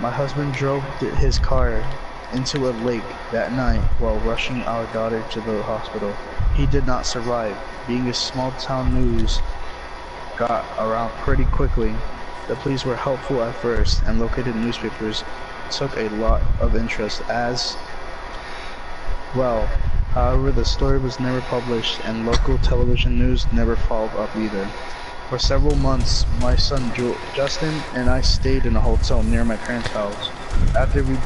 Speaker 3: My husband drove his car into a lake that night while rushing our daughter to the hospital. He did not survive. Being a small town, news got around pretty quickly. The police were helpful at first, and local newspapers took a lot of interest as well. However, the story was never published, and local television news never followed up either. For several months, my son Justin and I stayed in a hotel near my parents' house. After we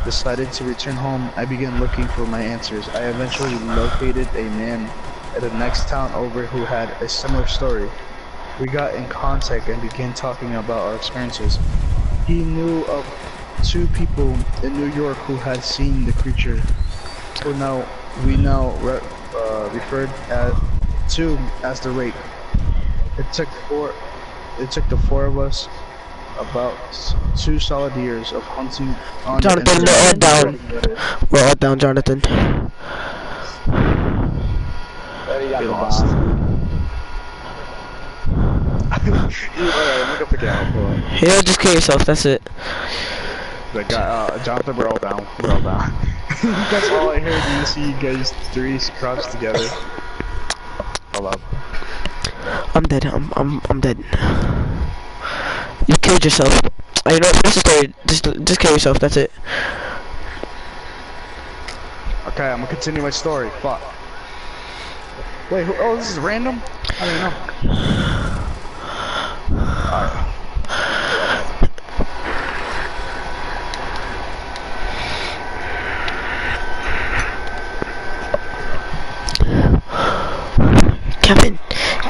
Speaker 3: decided to return home, I began looking for my answers. I eventually located a man at the next town over who had a similar story. We got in contact and began talking about our experiences. He knew of 2 people in New York who had seen the creature, who we now referred to as the rake. It took the 4 of us about 2 solid years of hunting on
Speaker 1: Jonathan, we're all down. We're all down, Jonathan.
Speaker 3: Get lost. Look up the camera.
Speaker 1: Yeah, just kill yourself, that's it.
Speaker 3: The guy, Jonathan, we're all down. We're all down. That's all I heard. You see you guys 3 crouched together. Hold up.
Speaker 1: I'm dead. I'm dead. You killed yourself. Oh, you know what? Finish the story. Just kill yourself. That's it.
Speaker 3: Okay, I'm gonna continue my story. Fuck. Wait, oh, this is random? I don't know. Alright.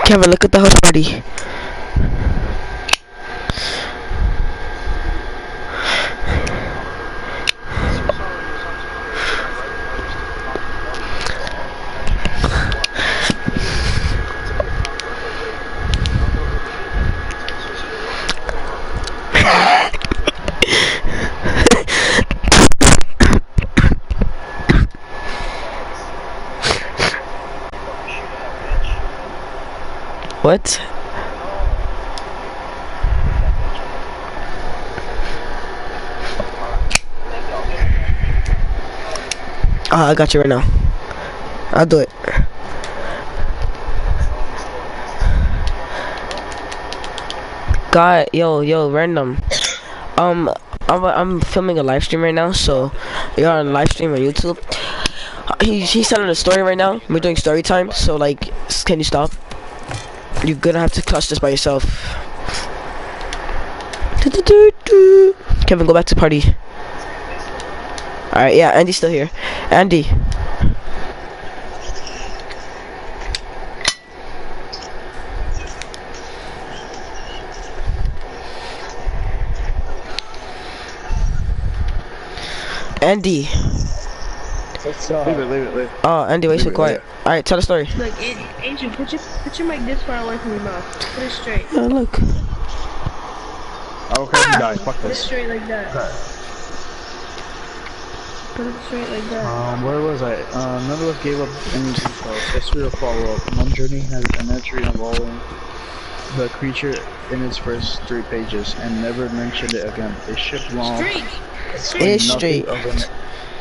Speaker 1: Kevin, look at the house party. What? I got you right now. I'll do it. God, yo, random. I'm filming a live stream right now, so you're on live stream on YouTube. He's telling a story right now. We're doing story time, so like, can you stop? You're gonna have to clutch this by yourself. Kevin, go back to party. Alright, yeah, Andy's still here. Andy. Andy.
Speaker 4: What's up?
Speaker 3: Leave it.
Speaker 1: Oh, Andy, why you so quiet? Alright, tell the story.
Speaker 2: Look, Angel, put your mic this far away from your mouth. Put it straight.
Speaker 1: Oh, look.
Speaker 3: Okay, you die. Fuck
Speaker 2: Put it
Speaker 3: this.
Speaker 2: straight like that.
Speaker 3: Okay.
Speaker 2: Put it straight like that.
Speaker 3: Where was I? None of us gave up any details. History will follow up. One journey has an entry involving the creature in its first 3 pages and never mentioned it again. A ship long.
Speaker 1: It's straight.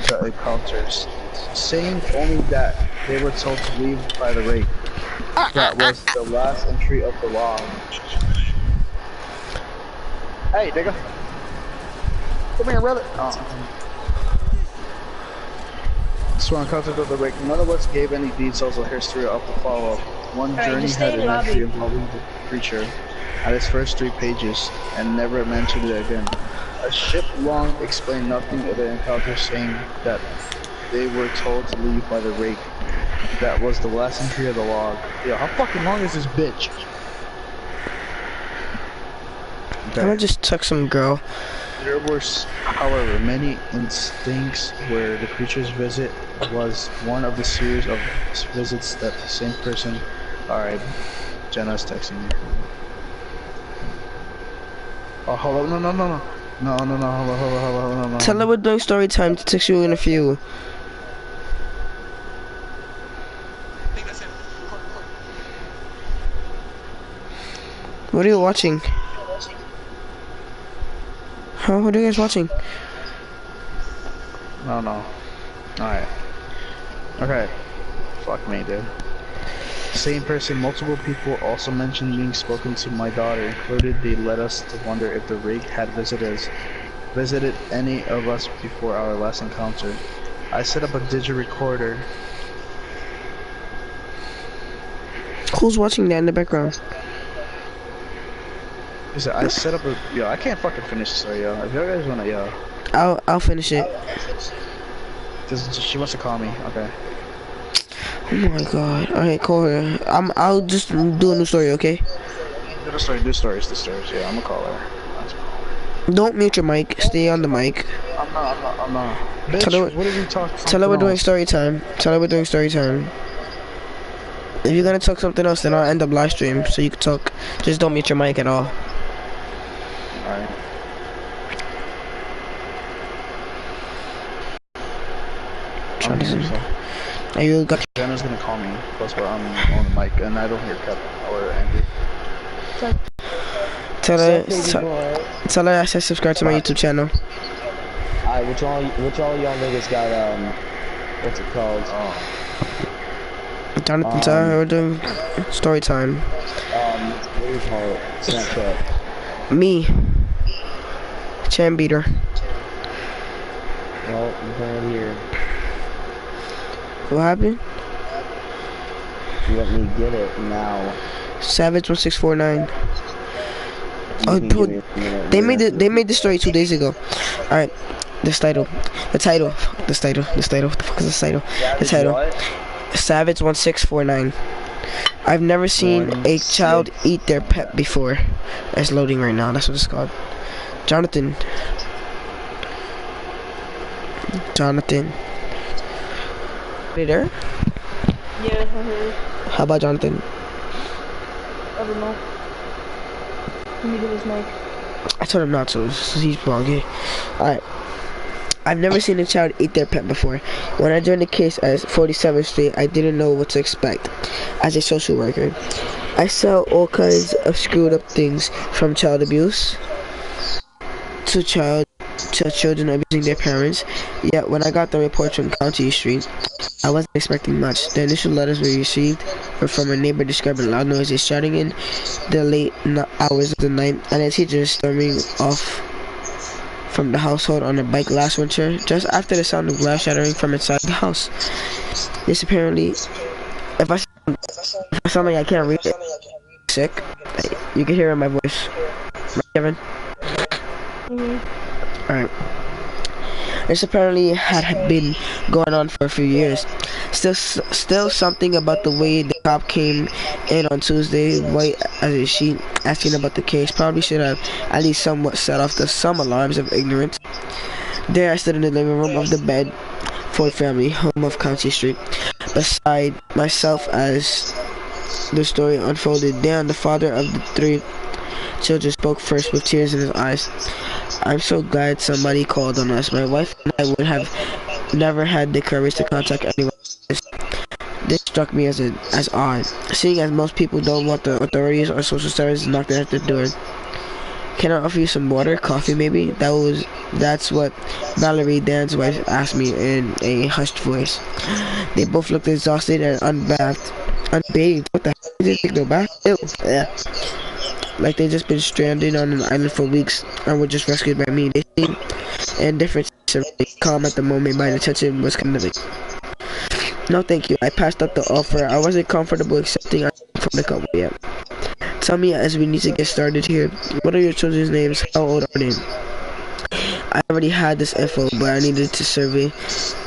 Speaker 3: The encounters, saying only that they were told to leave by the rake. That was the last entry of the log. Hey, nigga. Come here, brother. Sworn encountered of the rake. None of us gave any details or history of the follow-up. One journey had an entry involving the creature at its first 3 pages and never mentioned it again. A ship long explained nothing of the encounter, saying that they were told to leave by the rake. That was the last entry of the log. Yo, how fucking long is this bitch? Okay.
Speaker 1: I'm gonna just tuck some girl.
Speaker 3: There were, however, many instincts where the creature's visit was one of the series of visits that the same person. Alright, Jenna's texting me. Oh, hold on, no. No, hold on.
Speaker 1: Tell her we're doing story time to text you in a few. What are you watching? Huh? What are you guys watching?
Speaker 3: No. Alright. Okay. Fuck me, dude. Same person, multiple people also mentioned being spoken to my daughter. Included, they led us to wonder if the rake had visited any of us before our last encounter. I set up a digital recorder.
Speaker 1: Who's watching that in the background?
Speaker 3: I set up a yo. I can't fucking finish this story, yo. If you guys wanna, yo.
Speaker 1: I'll finish it.
Speaker 3: She wants to call me. Okay.
Speaker 1: Oh my god. Alright, call her. I'll just do a new story, okay?
Speaker 3: Do the stories. Yeah, I'm gonna call her.
Speaker 1: Don't mute your mic. Stay on the mic.
Speaker 3: I'm not. Bitch,
Speaker 1: Tell her,
Speaker 3: what did we talk?
Speaker 1: tell her we're doing story time. If you're gonna talk something else, then I'll end up live stream so you can talk. Just don't mute your mic at all.
Speaker 3: Alright.
Speaker 1: Are you got?
Speaker 3: Jenna's gonna call me. Plus, but I'm on the mic, and I don't hear Kevin or Andy.
Speaker 1: Tell her I said subscribe to my YouTube channel.
Speaker 4: Alright, which all y'all niggas got, what's it called?
Speaker 1: Jonathan, tell her we're doing story time.
Speaker 4: what do you call it? Snapchat.
Speaker 1: Me. Chan beater.
Speaker 4: Well, you can't hear.
Speaker 1: What happened?
Speaker 4: Let me get it now.
Speaker 1: Savage 1649. Oh,
Speaker 4: You can
Speaker 1: dude,
Speaker 4: give me a minute.
Speaker 1: they made the story 2 days ago. All right, the title. Fuck the title. What the fuck is the title? The title.
Speaker 3: What?
Speaker 1: Savage 1649. I've never seen a child eat their pet before. It's loading right now. That's what it's called. Jonathan. Are you there?
Speaker 2: Yeah, I heard.
Speaker 1: How about Jonathan?
Speaker 2: I don't know. Let me get his mic.
Speaker 1: I told him not to. He's wrong here. Alright. I've never seen a child eat their pet before. When I joined the case at 47th Street, I didn't know what to expect as a social worker. I saw all kinds of screwed up things, from child abuse to children abusing their parents. Yet when I got the report from County Street, I wasn't expecting much. The initial letters we received were from a neighbor describing loud noises shouting in the late hours of the night, and a teacher storming off from the household on a bike last winter, just after the sound of glass shattering from inside the house. This apparently, if I sound like I can't read it, sick, you can hear it in my voice. Right, Kevin? Alright. This apparently had been going on for a few years. Still something about the way the cop came in on Tuesday, white as a sheet, asking about the case, probably should have at least somewhat set off some alarms of ignorance. There I stood in the living room of the Bedford family home of County Street, beside myself as the story unfolded. Dan, the father of the 3 children, spoke first with tears in his eyes. I'm so glad somebody called on us. My wife and I would have never had the courage to contact anyone. This struck me as odd, seeing as most people don't want the authorities or social services knocking at the door. Can I offer you some water, coffee maybe? That's what Valerie, Dan's wife, asked me in a hushed voice. They both looked exhausted and unbathed. What the hell? They didn't take no bath? Ew. Yeah. Like they just been stranded on an island for weeks and were just rescued by me. They seemed indifferent, calm at the moment. My attention was kind of like, no thank you. I passed up the offer. I wasn't comfortable accepting from the couple yet. Tell me as we need to get started here. What are your children's names? How old are they? I already had this info, but I needed to survey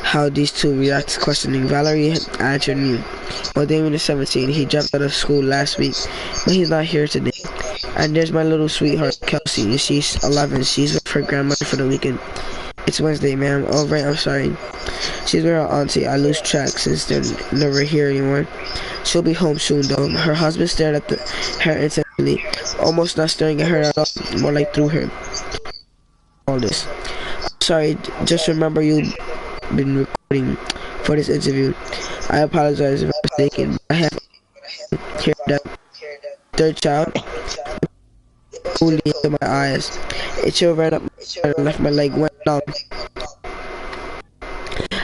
Speaker 1: how these two react to questioning. Valerie answered me. Well, Damien is 17. He dropped out of school last week, but he's not here today. And there's my little sweetheart, Kelsey. She's 11. She's with her grandmother for the weekend. It's Wednesday, ma'am. Oh, right, I'm sorry. She's with her auntie. I lose track since they're never here anymore. She'll be home soon, though. Her husband stared at her intently, almost not staring at her at all, more like through her. All this. I'm sorry, just remember you've been recording for this interview. I apologize if I'm mistaken. I have heard that 3rd child coolly into my eyes. It chilled right up and left my leg went down.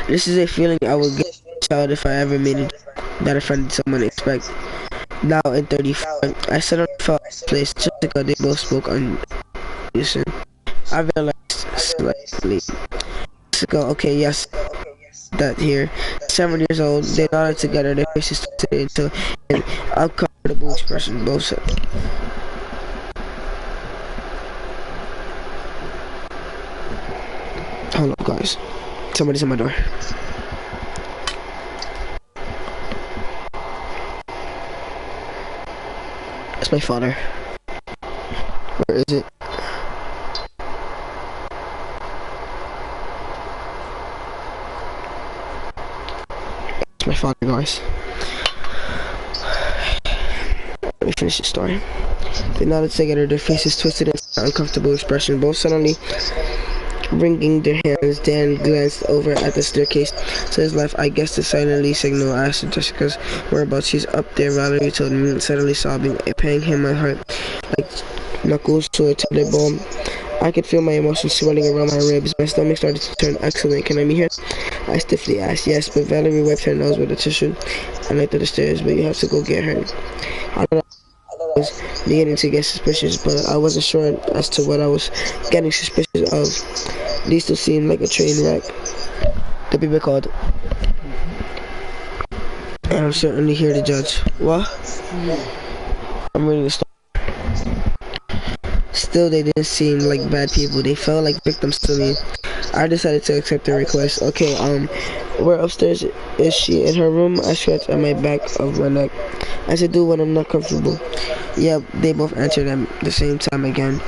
Speaker 1: This is a feeling I would get a child if I ever made it that offended someone expect. Now in 35, I sat on the place just ago. They both spoke on listen. I realized slightly. Okay, yes, that here. 7 years old. They nodded together. Their faces twisted into an uncomfortable expression. Both said. Hold up, guys. Somebody's at my door. It's my father. Where is it? It's my father, guys. Let me finish the story. They nodded together, their faces twisted in an uncomfortable expression, both suddenly wringing their hands. Dan glanced over at the staircase to his left. I guess to silently signal asked Jessica's whereabouts. She's up there, Valerie told me, suddenly sobbing. A pang hit my heart like knuckles to a tablet ball. I could feel my emotions swelling around my ribs. My stomach started to turn. Excellent. Can I meet her? I stiffly asked. Yes, but Valerie wiped her nose with a tissue and looked at the stairs. But you have to go get her. I don't know. was beginning to get suspicious, but I wasn't sure as to what I was getting suspicious of. These two seemed like a train wreck. The people called. And I'm certainly here to judge. What? I'm ready to start. Still, they didn't seem like bad people. They felt like victims to me. I decided to accept the request. Okay, where upstairs is she? In her room? I scratched at my back of my neck. I said, do when I'm not comfortable. Yeah, they both answered at the same time again.